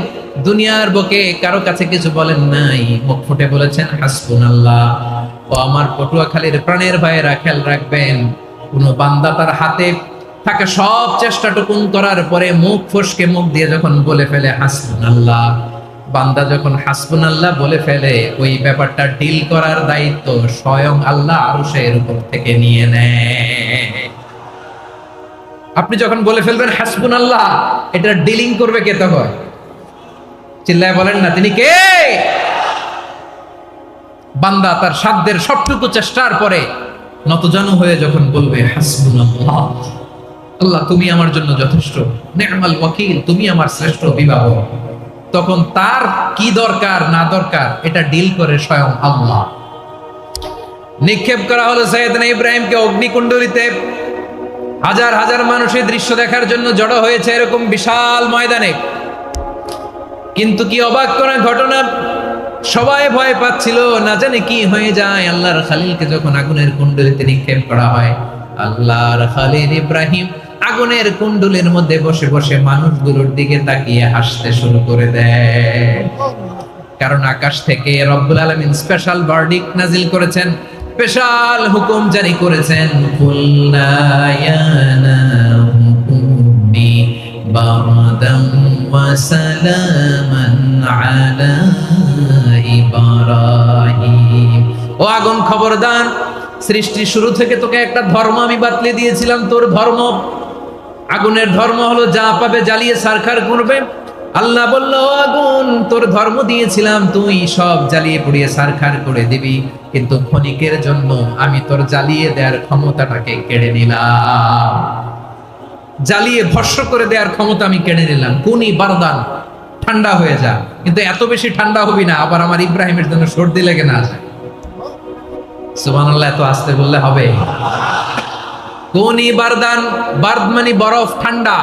দুনিয়ার বুকে কারো কাছে কিছু বলেন নাই, মুখ ফুটে বলেছেন হাসবুনাল্লাহ। ও আমার পটুয়াখালীর প্রাণের ভাইয়েরা খেয়াল রাখবেন, কোন বান্দা তার হাতে থাকে সব চেষ্টাটুকুন করার পরে মুখ ফসকে মুখ দিয়ে যখন বলে ফেলে হাসবুনাল্লাহ, বান্দা যখন হাসবুনাল্লাহ বলে ফেলে, ওই ব্যাপারটা ডিল করার দায়িত্ব স্বয়ং আল্লাহ আরশের উপর থেকে নিয়ে নেয়। আপনি যখন বলে ফেলবেন হাসবুনাল্লাহ, এটা ডিলিং করবে কে তখন? চিল্লায় বলেন না, তিনি কে? বান্দা তার সাধ্যের সবটুকু চেষ্টার পরে নতজানু হয়ে যখন বলবে হাসবুনাল্লাহ, আল্লাহ তুমি আমার জন্য যথেষ্ট, নি'মাল ওয়াকিল, তুমি আমার শ্রেষ্ঠ অভিভাবক, তখন তার কি দরকার না দরকার এটা ডিল করে স্বয়ং আল্লাহ। নিক্ষেপ করা হলো সাইয়েদনা ইব্রাহিমকে অগ্নিকুণ্ডলিতে। হাজার হাজার মানুষের দৃশ্য দেখার জন্য জড়ো হয়েছে এরকম বিশাল ময়দানে। কিন্তু কি অবাক করা ঘটনা, সবাই ভয় পাচ্ছিল, না জানে কি হয়ে যায়। আল্লাহর খলিলকে যখন আগুনের কুণ্ডলিতে নিক্ষেপ করা হয়, আল্লাহর খলিল ইব্রাহিম আগুনের কুণ্ডলের মধ্যে বসে বসে মানুষগুলোর দিকে তাকিয়ে হাসতে শুরু করে দেয়। কারণ আকাশ থেকে রব্বুল আলামিন স্পেশাল ভার্ডিক্ট নাজিল করেছেন, স্পেশাল হুকুম জারি করেছেন, কুল্লা ইয়া নারু কুনি বারদান ওয়া সালামান আলা ইব্রাহিম। ও আগুন খবরদার, সৃষ্টির শুরু থেকে তোকে একটা ধর্ম আমি বাতলে দিয়েছিলাম, তোর ধর্ম আগুনের ধর্ম হলো যা পাবে জ্বালিয়ে সারখার করবে। আল্লাহ বলল, আগুন তোর ধর্ম দিয়েছিলাম, তুই সব জ্বালিয়ে পুড়িয়ে সারখার করে দিবি, কিন্তু ক্ষণিকের জন্য আমি তোর জ্বালিয়ে দেওয়ার ক্ষমতাটাকে কেড়ে নিলাম, জ্বালিয়ে ভস্ম করে দেওয়ার ক্ষমতা আমি কেড়ে নিলাম। কুনি বারদান, ঠান্ডা হয়ে যা, কিন্তু এত বেশি ঠান্ডা হবি না আবার আমার ইব্রাহিমের জন্য সর্দি লেগে না যায়। সুবহানাল্লাহ, এত আস্তে বললে হবে? কুনি বারদান, বারদ মানে বরফ, ঠান্ডা,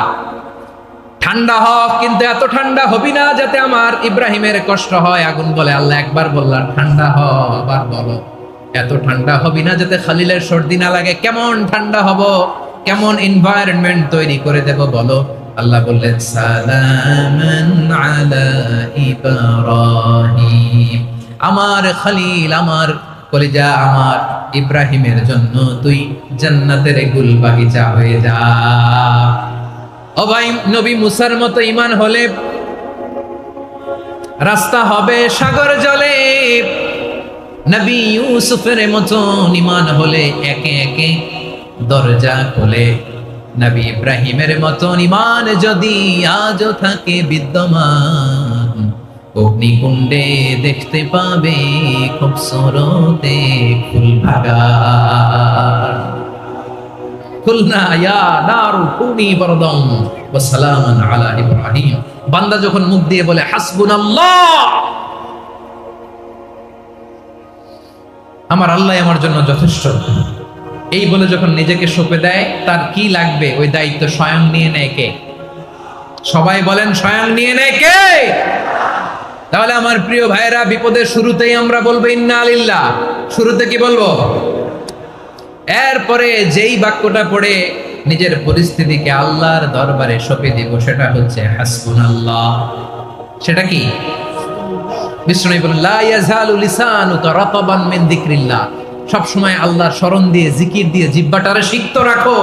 ঠান্ডা হ, কিন্তু এত ঠান্ডা হবি না যাতে আমার ইব্রাহিমের কষ্ট হয়। আগুন বলে, আল্লাহ একবার বললাম ঠান্ডা হ, আবার বলো এত ঠান্ডা হবি না যাতে খলিলের সর্দি না লাগে। কেমন ঠান্ডা হব, কেমন এনভায়রনমেন্ট তৈরি করে দেব বলো? আল্লাহ বললেন, সালামান আলা ইব্রাহিম, আমার খলিল, আমার কলিজা, আমার ইব্রাহিমের জন্য তুই জান্নাতের গুল বাগিচা হয়ে যা। ও ভাই, নবী মুসার মতো ঈমান হলে রাস্তা হবে সাগর জলে, নবী ইউসুফের মতো ঈমান হলে একে একে দরজা খোলে। নবী ইব্রাহিমের মতো ঈমান যদি আজও থাকে বিদ্যমান, অগ্নিকুণ্ডে দেখতে পাবে খুবসুরতে ফুল বাগান। কুলনা ইয়া নারু কুনি বারদান ওয়া সালামান আলা ইব্রাহিম। বান্দা যখন মুখ দিয়ে বলে হাসবুনাল্লাহ, আমার আল্লাহ আমার জন্য যথেষ্ট, এই বলে যখন নিজেকে সঁপে দেয়, তার কি লাগবে ওই দায়িত্ব স্বয়ং নিয়ে নেয় কে? সবাই বলেন, স্বয়ং নিয়ে নেয় কে? তাহলে আমার প্রিয় ভাইরা, বিপদের শুরুতেই আমরা বলবো ইন্না লিল্লাহ। শুরুতে কি বলবো? এরপরে যেই বাক্যটা পড়ে নিজের পরিস্থিতিকে আল্লাহর দরবারে সঁপে দিব, সেটা হচ্ছে হাসবুনাল্লাহ। সেটা কি? বিষ্ণু বলেন, লা ইয়াজালু লিসানুকা রাতাবান মিন যিকরিল্লাহ, সব সময় আল্লাহর স্মরণ দিয়ে, জিকির দিয়ে জিহ্বাটারে সিক্ত রাখো।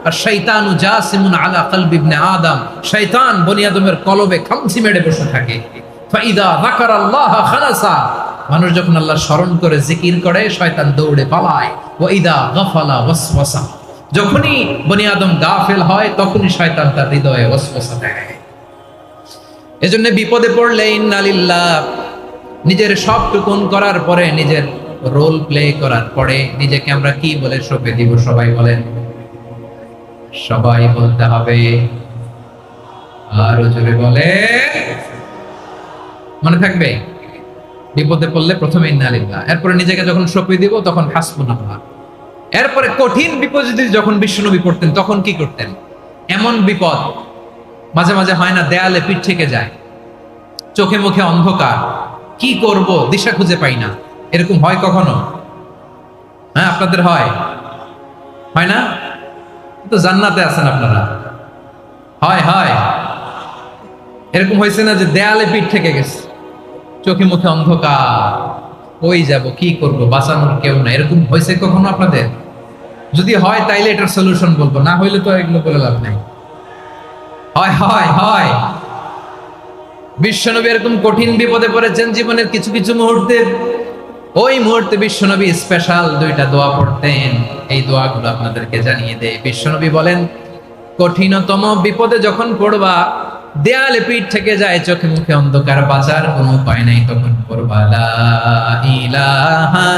আর শয়তানু জাসিমুন আলা কলবি ইবনে আদম, শয়তান বনি আদমের কলবে খামচি মেরে বসে থাকে। ফাইদা যাকারাল্লাহ খালাসা, মানুষ যখন আল্লাহর স্মরণ করে জিকির করে, শয়তান দৌড়ে পালায়। ওয়া ইদা গাফালা ওয়াসওয়াসা, যখনই বনি আদম গাফেল হয় তখনই শয়তান তার হৃদয়ে ওয়াসওয়াসা দেয়। এজন্য বিপদে পড়লে ইন্না লিল্লাহ, নিজের সবটুকুন করার পরে, নিজের রোল প্লে করার পরে নিজেকে আমরা কি বলে সঁপে দিব? সবাই বলেন, সবাই বলতে হবে, আরো জোরে বলে, মনে থাকবে? বিপদে পড়লে প্রথমে ইন্না লিল্লাহ, এরপরে নিজেকে যখন সঁপে দিব তখন হাসবুনাল্লাহ। এরপরে কঠিন বিপদ যদি যখন বিশ্বনবী পড়তেন তখন কি করতেন? এমন বিপদ মাঝে মাঝে হয় না, দেয়ালে পিঠ থেকে যায়, চোখে মুখে অন্ধকার, কি করব দিশা খুঁজে পাই না, এরকম হয় কখনো? হ্যাঁ, আপনাদের হয়? হয় না? তো জান্নাতে আছেন আপনারা। হয় হয় এরকম হয়েছে না যে দেয়ালে পিঠ থেকে গেছে, চোখে মুখে অন্ধকার, ওই যাব, কি করব, বাঁচানোর কেউ না, এরকম হয়েছে কখনো আপনাদের? যদি হয় তাইলে এটার সলিউশন বলবো, না হইলে তো এগুলো বলে লাভ নাই। হয় হয় হয় বিশ্বনবী এরকম কঠিন বিপদে পড়েছেন জীবনের কিছু কিছু মুহূর্তে। ওই মুহূর্তে বিশ্বনবী স্পেশাল দুইটা দোয়া পড়তেন, এই দোয়াগুলো আপনাদেরকে জানিয়ে দেয়। বিশ্বনবী বলেন, কঠিনতম বিপদে যখন পড়বা, দেয়ালে পিঠ থেকে যায়, চোখে মুখে অন্ধকার, বাঁচার কোনো উপায় নাই, তখন পড়বা লা ইলাহা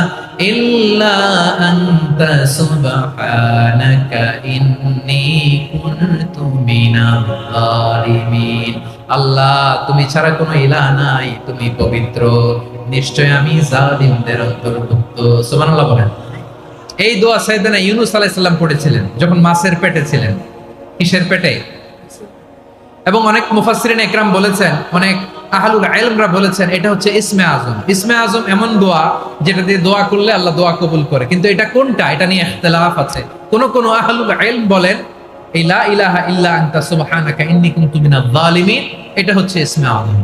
ইল্লা আনতা সুবহানাকা ইন্নী কুনতু মিনাল যালিমিন। আল্লাহ, তুমি ছাড়া কোনো ইলাহ নাই, তুমি পবিত্র, নিশ্চয় আমি জালিমদের অন্তর্ভুক্ত। সুবহানাল্লাহ বলেন। এই দোয়া সাইয়েদনা ইউনূস আলাইহিস সালাম পড়েছিলেন যখন মাছের পেটে ছিলেন। কিসের পেটে? এবং অনেক মুফাসসিরিন ইকরাম বলেছেন, অনেক আহলুল ইলমরা বলেছেন, এটা হচ্ছে ইসমে আজম। ইসমে আজম এমন দোয়া যেটা দিয়ে দোয়া করলে আল্লাহ দোয়া কবুল করে, কিন্তু এটা কোনটা, এটা নিয়ে ইখতিলাফ আছে। কোন আহলুল ইলম বলেন এই লা ইলাহা ইল্লা আনতা সুবহানাকা ইন্নী কুনতু মিনাজ জালিমিন, এটা হচ্ছে ইসমে আজম।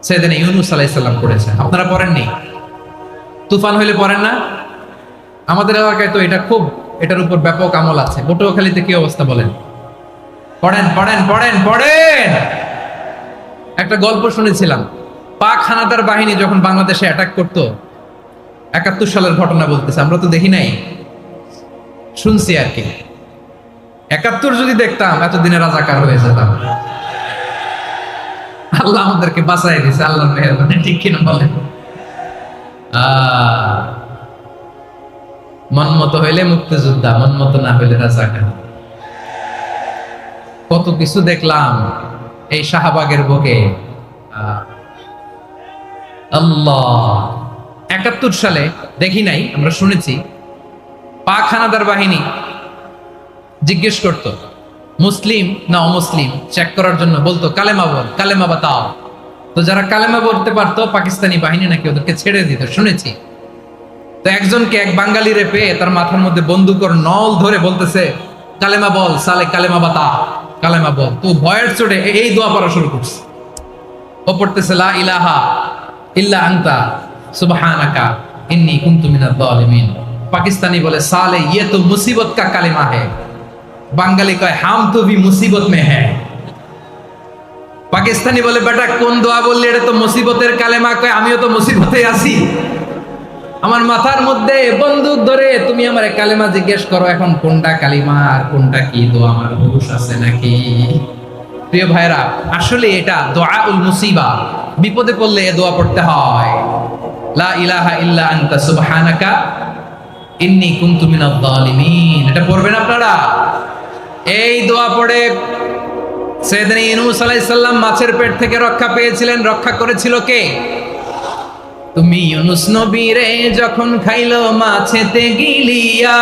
সাইয়েদনা ইউনূস আলাইহিস সালাম পড়েছেন, আপনারা পড়েননি? তুফান হইলে পড়েন না? আমাদের এলাকায় তো এটা খুব, এটার উপর ব্যাপক আমল আছে। পটুয়াখালীতে কি অবস্থা বলেন? পড়েন পড়েন পড়েন পড়েন। একটা গল্প শুনেছিলাম, পাক হানাদার বাহিনী যখন বাংলাদেশে অ্যাটাক করতো, ৭১ সালের ঘটনা বলতেছে, আমরা তো দেখি নাই, শুনছি আর কি। ৭১ যদি দেখতাম এতদিনে রাজাকার হয়ে যেতাম। আল্লাহ আমাদেরকে বাঁচাই দিয়েছে, আল্লাহর মেহেরবানি, ঠিক কিনা বলেন? মন মতো হইলে মুক্তিযোদ্ধা, মন মতো না হইলে রাজাকার। কত কিছু দেখলাম এই শাহবাগের বুকে। আল্লাহ, ৭১ সালে দেখি নাই, আমরা শুনেছি, পাক হানাদার বাহিনী জিজ্ঞেস করত মুসলিম না অমুসলিম চেক করার জন্য, বলতো কালেমা বল, কালেমা বাতাও। তো যারা কালেমা বলতে পারতো পাকিস্তানি বাহিনী নাকি ওদেরকে ছেড়ে দিত, শুনেছি। তো একজনকে, এক বাঙালিরে পেয়ে তার মাথার মধ্যে বন্দুকর নল ধরে বলতেছে, কালেমা বল সালে, কালেমা বাতা, কালেমা বল। তো ভয়ের চোটে এই দোয়া পড়া শুরু করছে। ও পড়তেছে লা ইলাহা ইল্লা আনতা সুবহানাকা ইন্নী কুনতু মিনাজ জালিমিন। পাকিস্তানি বলে সালে ইয়ে তো মুসিবত কা কালেমা है। বাঙালি কয় হাম তো ভি মুসিবত মে হ্যায়। পাকিস্তানি বলে বেটা কোন দোয়া বললি, এটা তো মুসিবতের কালেমা। কয় আমিও তো মুসিবতে আছি, আমার মাথার মধ্যে বন্দুক ধরে তুমি আমার কালেমা জিজ্ঞেস করো, এখন কোনটা কালিমা আর কোনটা কি দোয়া, আমার হুঁশ আছে নাকি? প্রিয় ভাইরা, আসলে এটা দুআউল মুসিবা, বিপদে পড়লে এ দোয়া পড়তে হয়, লা ইলাহা ইল্লা আনতা সুবহানাকা ইন্নী কুনতু মিনাজ জালিমিন। এটা পড়বেন আপনারা। এই দোয়া পড়ে সাইয়েদনা ইউনূস আলাইহিস সালাম মাছের পেট থেকে রক্ষা পেয়েছিলেন। রক্ষা করেছিল কে? তুমি ইউনূস নবী রে যখন খাইলো মাছেতে গিলিয়া,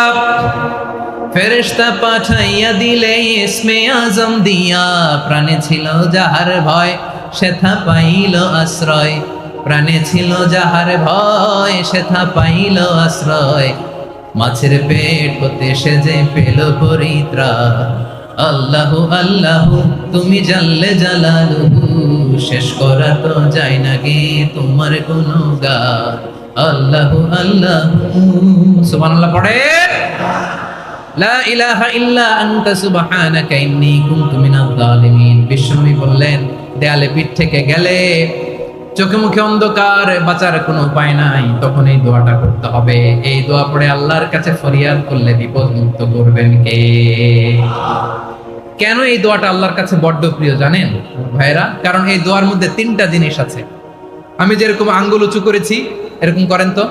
ফেরেশতা পাঠাইয়া দিলে ইসমে আজম দিয়া। প্রাণে ছিল যাহার ভয় সেথা পাইল আশ্রয়, প্রাণে ছিল যাহার ভয় সেথা পাইল আশ্রয়। মাছের পেট হতে সে যে পেল পরিত্রাণ। আল্লাহু আল্লাহু তুমি জাল্লে জালালুহু, শেষ করা তো যায় না গে তোমার গুণগান। আল্লাহু আল্লাহু, সুবহানাল্লাহ পড়েন। লা ইলাহা ইল্লা আনতা সুবহানাকা ইন্নী কুনতু মিনাজ জালিমিন। বিশ্বনবী বললেন, দেয়ালে পিঠ থেকে গেলে চোখে মুখে অন্ধকার, বাঁচার কোনো উপায় নাই, তখন এই দোয়াটা করতে হবে। এই দোয়া পড়ে আল্লাহর কাছে ফরিয়াদ করলে বিপদ মুক্ত করবেন কে? কেন এই দোয়াটা আল্লাহর কাছে বড্ড প্রিয় জানেন ভাইরা? কারণ এই দোয়ার মধ্যে তিনটা জিনিস আছে। আমি যেরকম আঙ্গুল উঁচু করেছি এরকম করেন তো।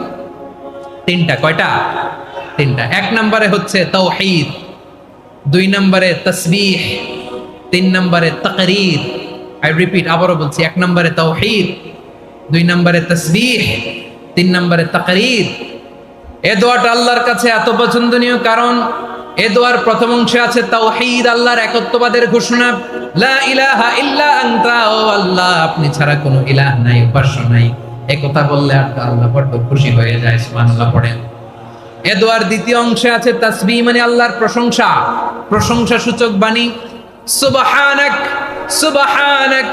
তিনটা। কয়টা? তিনটা। এক নম্বরে হচ্ছে তাওহীদ, দুই নম্বরে তাসবিহ, তিন নম্বরে তাকরীর। আই রিপিট, আবারও বলছি, এক নম্বরে তাওহীদ, দুই নম্বরে তাসবিহ, তিন নম্বরে তাকরীর। এ দোয়াটা আল্লাহর কাছে এত পছন্দনীয় কারণ এ দোয়ার প্রথম অংশে আছে তাওহীদ, আল্লাহর একত্ববাদের ঘোষণা। লা ইলাহা ইল্লা আনতা, ও আল্লাহ আপনি ছাড়া কোনো ইলাহ নাই, উপাস্য নাই। এই কথা বললে আল্লাহ বড় খুশি হয়ে যায়। সুবহানাল্লাহ পড়েন। এ দোয়ার দ্বিতীয় অংশে আছে তাসবিহ, মানে আল্লাহর প্রশংসা, প্রশংসা সূচক বাণী। সুবহানাক সুবহানাক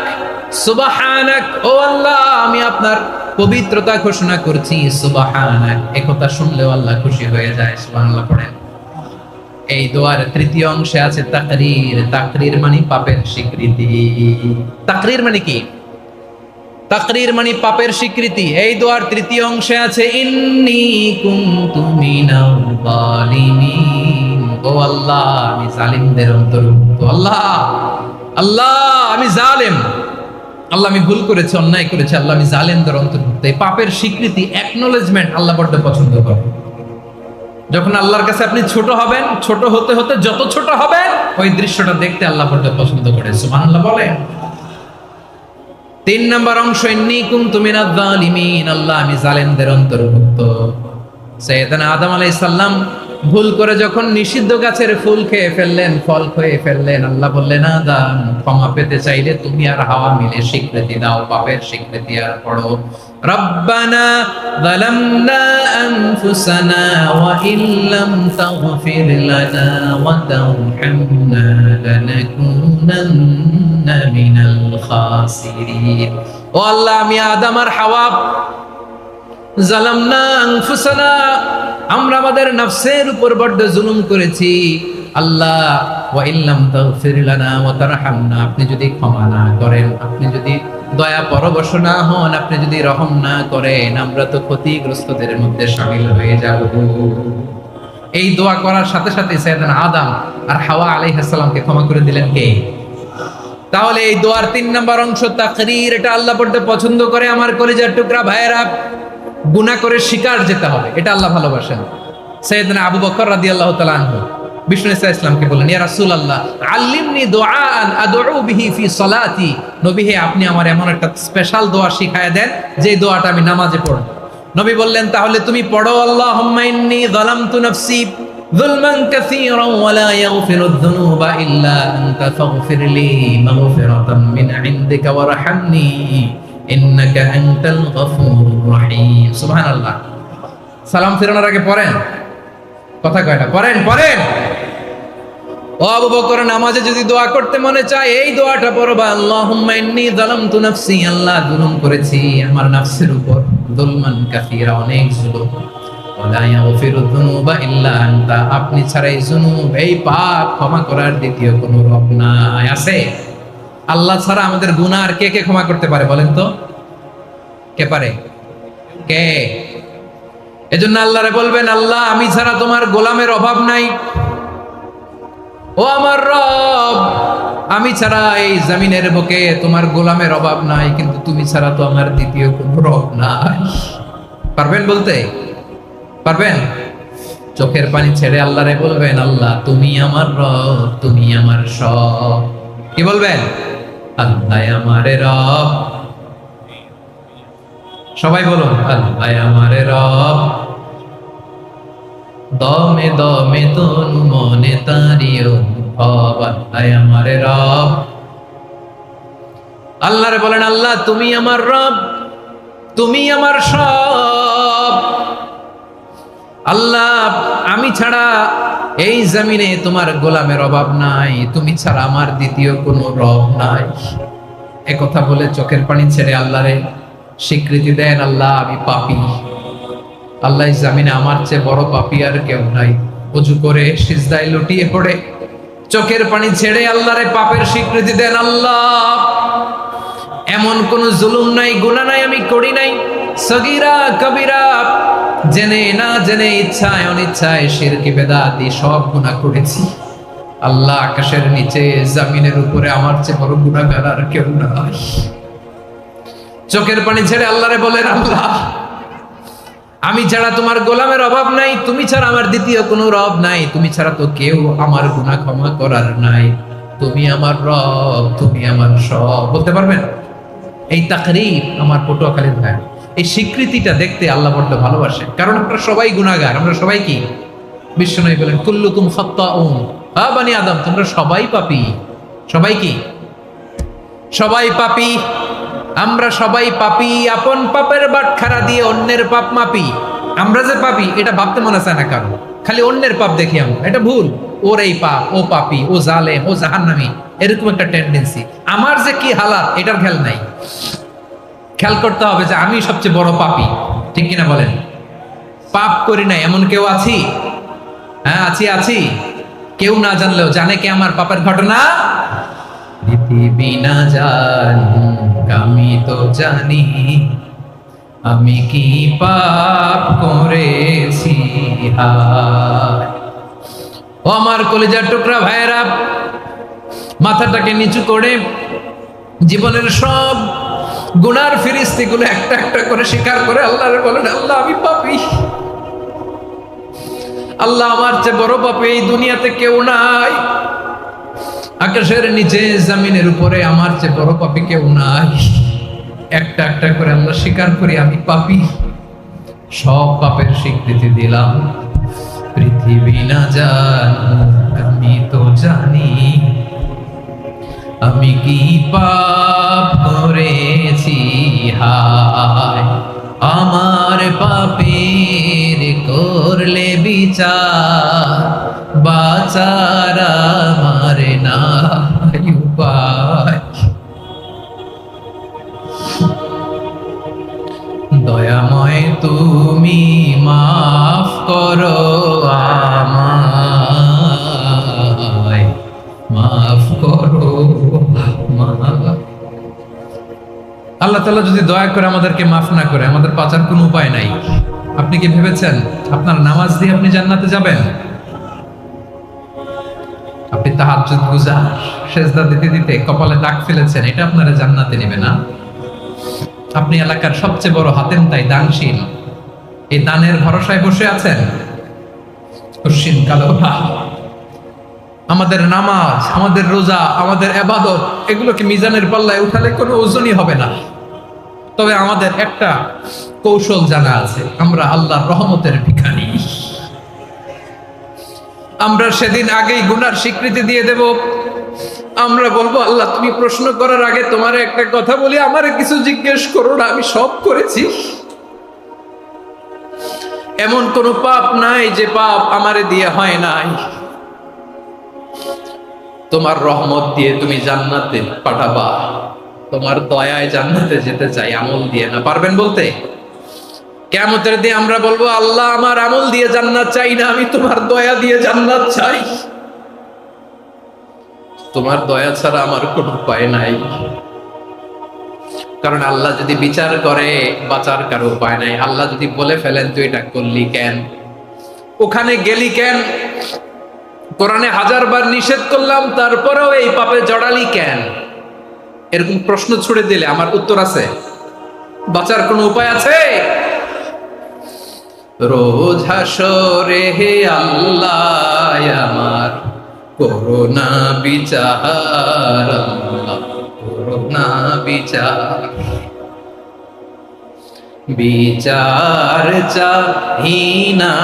সুবহানাক, ও আল্লাহ আমি আপনার পবিত্রতা ঘোষণা করছি। সুবহানাক, এই কথা শুনলেও আল্লাহ খুশি হয়ে যায়। সুবহানাল্লাহ পড়েন। এই দোয়ার তৃতীয় অংশে আছে তাকরীর, তাকরীর মানে পাপের স্বীকৃতি। তাকরীর মানে কি? তাকরীর মানে পাপের স্বীকৃতি। এই দোয়ার তৃতীয় অংশে আছে ইন্নী কুনতু মিনাল যালিমিন, ও আল্লাহ আমি জালিমদের অন্তর্ভুক্ত। আল্লাহ আল্লাহ আমি জালেম, আল্লাহ আমি ভুল করেছি, অন্যায় করেছি, আল্লাহ আমি জালেমদের অন্তর্ভুক্ত। এই পাপের স্বীকৃতি, অ্যাকনলেজমেন্ট আল্লাহ বড্ড পছন্দ করেন। যখন আল্লাহর কাছে আপনি ছোট হবেন, ছোট হতে হতে যত ছোট হবেন ওই দৃশ্যটা দেখতে আল্লাহ বড্ড পছন্দ করে। সুবহানাল্লাহ বলেন। তিন নম্বর অংশ ইন্নী কুনতু মিনাজ যালিমিন, আল্লাহ আমি জালেমদের অন্তর্ভুক্ত। সাইয়েদনা আদম আলাইহিস সালাম ভুল করে যখন নিষিদ্ধ গাছের ফুল খেয়ে ফেললেন, ফল খেয়ে ফেললেন, আল্লাহ বললেন আদম ক্ষমা পেতে চাইলে তুমি আর হাওয়া মিলে স্বীকৃতি দাও, পাপের স্বীকৃতি আর পড়ো। রব্বানা যালামনা আনফুসানা ওয়া ইল্লাম তাগফির লানা ওয়া তারহামনা লানাকুনান্না মিনাল খাসিরিন। ও আল্লাহ আমি আদম আর হাওয়া জালামনা আনফুসানা, আমরা আমাদের নফসের উপর বড্ড জুলুম করেছি। আল্লাহ ওয়া ইল্লাম তাগফির লানা ওয়া তারহামনা, আপনি যদি ক্ষমা না করেন, আপনি যদি দয়া পরবশ না হন, আপনি যদি রহম না করেন, আমরা তো ক্ষতিগ্রস্তদের মধ্যে শামিল হয়ে যাব। এই দোয়া করার সাথে সাথে সাইয়েদনা আদম আর হাওয়া আলাইহিস সালামকে ক্ষমা করে দিলেন কে? তাহলে এই দোয়ার তিন নম্বর অংশ তাকরীর, এটা আল্লাহ বড্ড পছন্দ করে। আমার কলিজার টুকরা ভাইয়েরা, গুনাহ করে শিকার যেতে হবে, এটা আল্লাহ ভালোবাসেন। সাইয়েদনা আবু বকর রাদিয়াল্লাহু তাআলা আনহু বিষ্ণু ইসলামকে বললেন, ইয়া রাসূলুল্লাহ আল্লিমনি দুআআন আদউ বিহি ফি সালাতি, নবী হে আপনি আমার এমন একটা স্পেশাল দোয়া শিখায় দেন যে দোয়াটা আমি নামাজে পড়ব। নবী বললেন, তাহলে তুমি পড়ো আল্লাহুম্মা ইন্নী যালামতু নাফসি যুলমান কাসীরান ওয়া লা ইয়াগফিরুয যুনুবা ইল্লা আনতা ফাগফিরলি মাগফিরাতাম মিন ইনদিকা ওয়ারহামনি ইন্নাকা আনতাল গফুরুর রহিম। সুবহানাল্লাহ। সালাম ফেরানোর আগে পড়েন, কথা কয়টা? পড়েন পড়েন। ও আবু বকর, নামাজে যদি দোয়া করতে মনে চায় এই দোয়াটা পড়বা, আল্লাহুম্মা ইন্নী যালামতু নাফসি, আল্লাহ জুলুম করেছি আমার নফসের উপর, যুলমান কাসীরা, অনেক জুলুম। ওয়া লা ইয়াগফিরুয যুনুবা ইল্লা আনতা, আপনি ছাড়া এই জুনুব, এই পাপ ক্ষমা করার দ্বিতীয় কোনো রব নাই। আছে? আল্লাহ ছাড়া আমাদের গুনাহ আর কে কে ক্ষমা করতে পারে বলেন তো? কে পারে? কে? এজন্য আল্লাহরে বলবেন, আল্লাহ আমি ছাড়া তোমার গোলামের অভাব নাই। ও আমার রব, আমি ছাড়া এই জমিনের বুকে তোমার গোলামের অভাব নাই, কিন্তু তুমি ছাড়া তো আমার দ্বিতীয় কোনো রব নাই। পারবেন বলতে? পারবেন? চোখের পানি ছেড়ে আল্লাহরে বলবেন, আল্লাহ তুমি আমার রব, তুমি আমার সব। কি বলবেন? আল্লাহ আমারে রব। সবাই বলুন, আল্লাহ আমারে রব, দমে দমে তনু মনে তারি অনুভব। আল্লাহ আমারে রব। আল্লাহরে বলেন, আল্লাহ তুমি আমার রব, তুমি আমার সব। আল্লাহ আমি ছাড়া এই জমিনে তোমার গোলামের অভাব নাই, তুমি ছাড়া আমার দ্বিতীয় কোনো রব নাই। একথা বলে চোখের পানি ছেড়ে আল্লাহরে স্বীকৃতি দেন, আল্লাহ আমি পাপী, আল্লাহ জামিনে আমার চেয়ে বড় পাপী আর কেউ নাই। ওযু করে সিজদায় লুটিয়ে পড়ে চোখের পানি ছেড়ে আল্লাহরে পাপের স্বীকৃতি দেন, আল্লাহ এমন কোন জুলুম নাই, গুনাহ নাই আমি করি নাই, সগীরা কবিরা, জেনে না জেনে, ইচ্ছায় অনিচ্ছায়, শিরকি বেদাতি সব গুনাহ করেছি। আল্লাহ, আকাশের নিচে জমিনের উপরে আমার চেয়ে বড় গুনাহগার আর কেউ নাই। চোখের পানি ছেড়ে আল্লাহরে বলেন, আল্লাহ, আমি ছাড়া তোমার গোলামের অভাব নাই, তুমি ছাড়া আমার দ্বিতীয় কোনো রব নাই, তুমি ছাড়া তো কেউ আমার গুনাহ ক্ষমা করার নাই, তুমি আমার রব, তুমি আমার সব। বলতে পারবেন? এই তাকরীর আমার পটুয়াখালীর ভাই, এই স্বীকৃতিটা দেখতে আল্লাহ বড্ড ভালোবাসে, কারণ আমরা সবাই গুনাহগার। আমরা সবাই কি? বিশ্বনবী বলেন, কুল্লুকুম খাত্তাউন, বানি আদম, তোমরা সবাই পাপী। সবাই কি? সবাই পাপী। আমরা সবাই পাপী। আপন পাপের বাটখারা দিয়ে অন্যের পাপ মাপি। আমরা যে পাপী এটা ভাবতে মনে চায় না কারো, খালি অন্যের পাপ দেখি আমরা, এটা ভুল। ওর এই পাপ, ও পাপী, ও জালেম, ও জাহান্নামী, এরকম একটা টেন্ডেন্সি। আমার যে কি হালাত এটার খেয়াল নাই। খেয়াল করতে হবে যে আমি সবচেয়ে বড় পাপী, ঠিক কিনা বলেন? পাপ করি না এমন কেউ আছি? হ্যাঁ, আছি। কেউ না জানলেও জানে কে আমার পাপের ঘটনা? পৃথিবী না জানুক আমি তো জানি, আমি কি পাপ করেছি। হায় ও আমার কলিজার টুকরা ভাইয়েরা, মাথাটাকে নিচু করে জীবনের সব গুনার ফিরিস্তিগুলো একটা একটা করে স্বীকার করে আল্লাহরে বলেন, আল্লাহ, আমি পাপী। আল্লাহ, আমার চেয়ে বড় পাপী এই দুনিয়াতে কেউ নাই। আকাশের নিচে জমিনের উপরে আমার চেয়ে বড় পাপী কেউ নাই। একটা একটা করে আল্লাহ স্বীকার করি, আমি পাপী। সব পাপের স্বীকৃতি দিলাম। পৃথিবী না জানুক আমি তো জানি, আমি কি পাপ করেছি। হায় আমার পাপের করলে বিচার, বাঁচার আমার নাই উপায়। দয়াময় তুমি মাফ করো আমায়, মাফ করো। আল্লাহ তাআলা যদি দয়া করে আমাদেরকে মাফ না করে, আমাদের বাঁচার কোনো উপায় নাই। আপনি কি ভেবেছেন আপনার নামাজ দিয়ে আপনি জান্নাতে যাবেন? আপনি তাহাজ্জুদ গুজার, সেজদা দিতে দিতে কপালে দাগ ফেলেছেন, এটা আপনারা জান্নাতে নেবে না। আপনি এলাকার সবচেয়ে বড় হাতেম তাই দানশীল, এই দানের ভরসায় বসে আছেন। কশিন কালো আমাদের নামাজ, আমাদের রোজা, আমাদের ইবাদত, এগুলোকে মিজানের পাল্লায় উঠালে কোনো ওজনই হবে না। তবে আমাদের একটা কৌশল জানা আছে, আমরা আল্লাহর রহমতের ভিখারি। আমরা সেদিন আগেই গুনার স্বীকৃতি দিয়ে দেব। আমরা বলবো, আল্লাহ, তুমি প্রশ্ন করার আগে তোমার একটা কথা বলি, আমারে কিছু জিজ্ঞেস করো না, আমি সব করেছি। এমন কোন পাপ নাই যে পাপ আমারে দিয়ে হয় নাই। তোমার রহমত দিয়ে তুমি জান্নাতে পাঠাবা, তোমার দয়ায় জান্নাতে যেতে চাই, আমল দিয়ে না। পারবেন বলতে? কিয়ামতের দিন আমরা বলবো, আল্লাহ, আমার আমল দিয়ে জান্নাত চাই না, আমি তোমার দয়া দিয়ে জান্নাত চাই। তোমার দয়া ছাড়া আমার কোনো উপায় নাই। কারণ আল্লাহ যদি বিচার করে, বাঁচার কারো উপায় নাই। আল্লাহ যদি বলে ফেলেন, তুই এটা করলি কেন, ওখানে গেলি কেন, কোরআনে 1000 বার নিষেধ করলাম তারপরেও এই পাপে জড়ালি কেন, এরকম প্রশ্ন ছুড়ে দিলে আমার উত্তর আছে? বাঁচার কোনো উপায় আছে? রোজ হাসরে হে আল্লাহ আমার করোনা বিচার, করোনা বিচার, বিচার চাহি না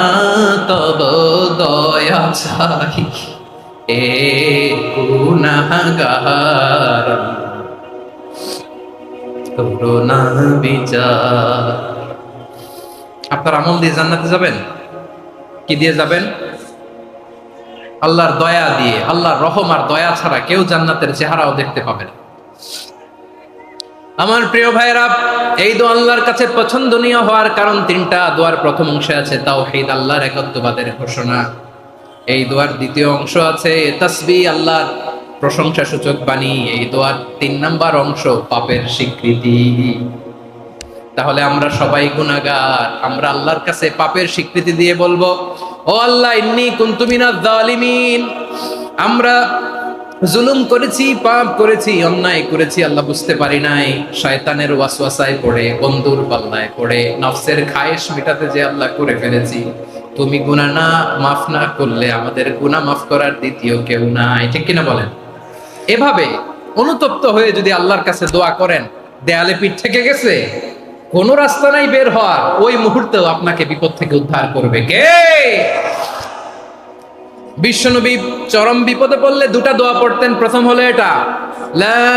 তব দয়া চাহি, এ গুনাহগার করোনা বিচার। আপনার আমল দিয়ে জান্নাতে যাবেন? কি দিয়ে যাবেন? আল্লাহর দয়া দিয়ে। আল্লাহর রহম আর দয়া ছাড়া কেউ জান্নাতের চেহারাও দেখতে পাবে না। আমার প্রিয় ভাইরা, এই দোয়া আল্লাহর কাছে পছন্দনীয় হওয়ার কারণ 3টা। দোয়ার প্রথম অংশে আছে তাওহীদ, আল্লাহর একত্ববাদের ঘোষণা। এই দোয়ার দ্বিতীয় অংশ আছে তাসবিহ, আল্লাহর প্রশংসা সূচক বাণী। এই দোয়ার 3 নাম্বার অংশ পাপের স্বীকৃতি। তাহলে আমরা সবাই গুনাহগার, আমরা আল্লাহর কাছে পাপের স্বীকৃতি দিয়ে বলবো, ও আল্লাহ, ইন্নী কুনতু মিনাজ জালিমিন, আমরা জুলুম করেছি, পাপ করেছি, অন্যায় করেছি, আল্লাহ বুঝতে পারি নাই, শয়তানের ওয়াসওয়াসায় পড়ে, বন্ধুর পাল্লায় পড়ে, নফসের খায়েশ মেটাতে যে আল্লাহ করে ফেলেছি। তুমি গুনাহ না মাফ না করলে আমাদের গুনাহ মাফ করার দ্বিতীয় কেউ নাই, ঠিক কিনা বলেন? এভাবে অনুতপ্ত হয়ে যদি আল্লাহর কাছে দোয়া করেন, দেয়ালে পিঠ থেকে গেছে, কোন রাস্তা নাই বের হওয়ার, ওই মুহূর্তেও আপনাকে বিপদ থেকে উদ্ধার করবে কে? বিশ্বনবী চরম বিপদে পড়লে 2টা দোয়া পড়তেন। প্রথম হলো এটা, লা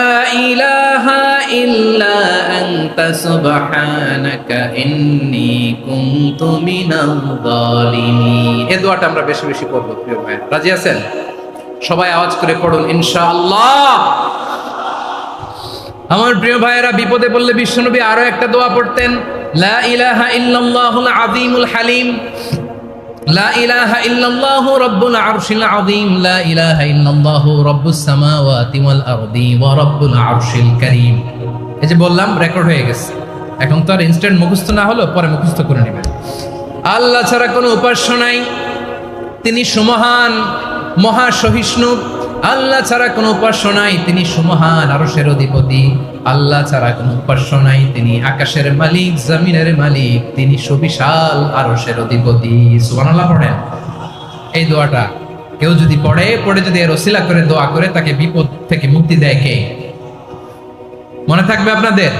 ইলাহা ইল্লা আনতা সুবহানাকা ইন্নী কুনতু মিনাল জালিমিন। এই দোয়াটা আমরা বেশি বেশি পড়ব প্রিয় ভাই। রাজি আছেন? সবাই আওয়াজ করে পড়ুন ইনশাআল্লাহ। আমার প্রিয় ভাইয়েরা, বিপদে পড়লে বিশ্বনবী আরো একটা দোয়া পড়তেন, লা ইলাহা ইল্লাল্লাহুল আযীমুল হালিম, লা ইলাহা ইল্লাল্লাহু রাব্বুল আরশিল আযীম, লা ইলাহা ইল্লাল্লাহু রাব্বুস সামাওয়াতি ওয়াল আরদি ওয়া রাব্বুল আরশিল কারীম। এই যে বললাম, রেকর্ড হয়ে গেছে, এখন তো আর ইনস্ট্যান্ট মুখস্থ না হলো, পরে মুখস্থ করে নেবেন। আল্লাহ ছাড়া কোনো উপাস্য নাই, তিনি সুমহান, মহা সহিষ্ণু। আল্লাহ ছাড়া কোনো উপাস্য নাই, তিনি সুমহান, আরশের অধিপতি। আল্লাহ ছাড়া কোনো উপাস্য নাই, তিনি আকাশের মালিক, জমিনের মালিক, তিনি সুবিশাল, আরশের অধিপতি। সুবহানাল্লাহ পড়েন। এই দোয়াটা কেউ যদি পড়ে যদি এর ওসিলা করে দোয়া করে, তাকে বিপদ থেকে মুক্তি দেয় কে? মনে থাকবে আপনাদের?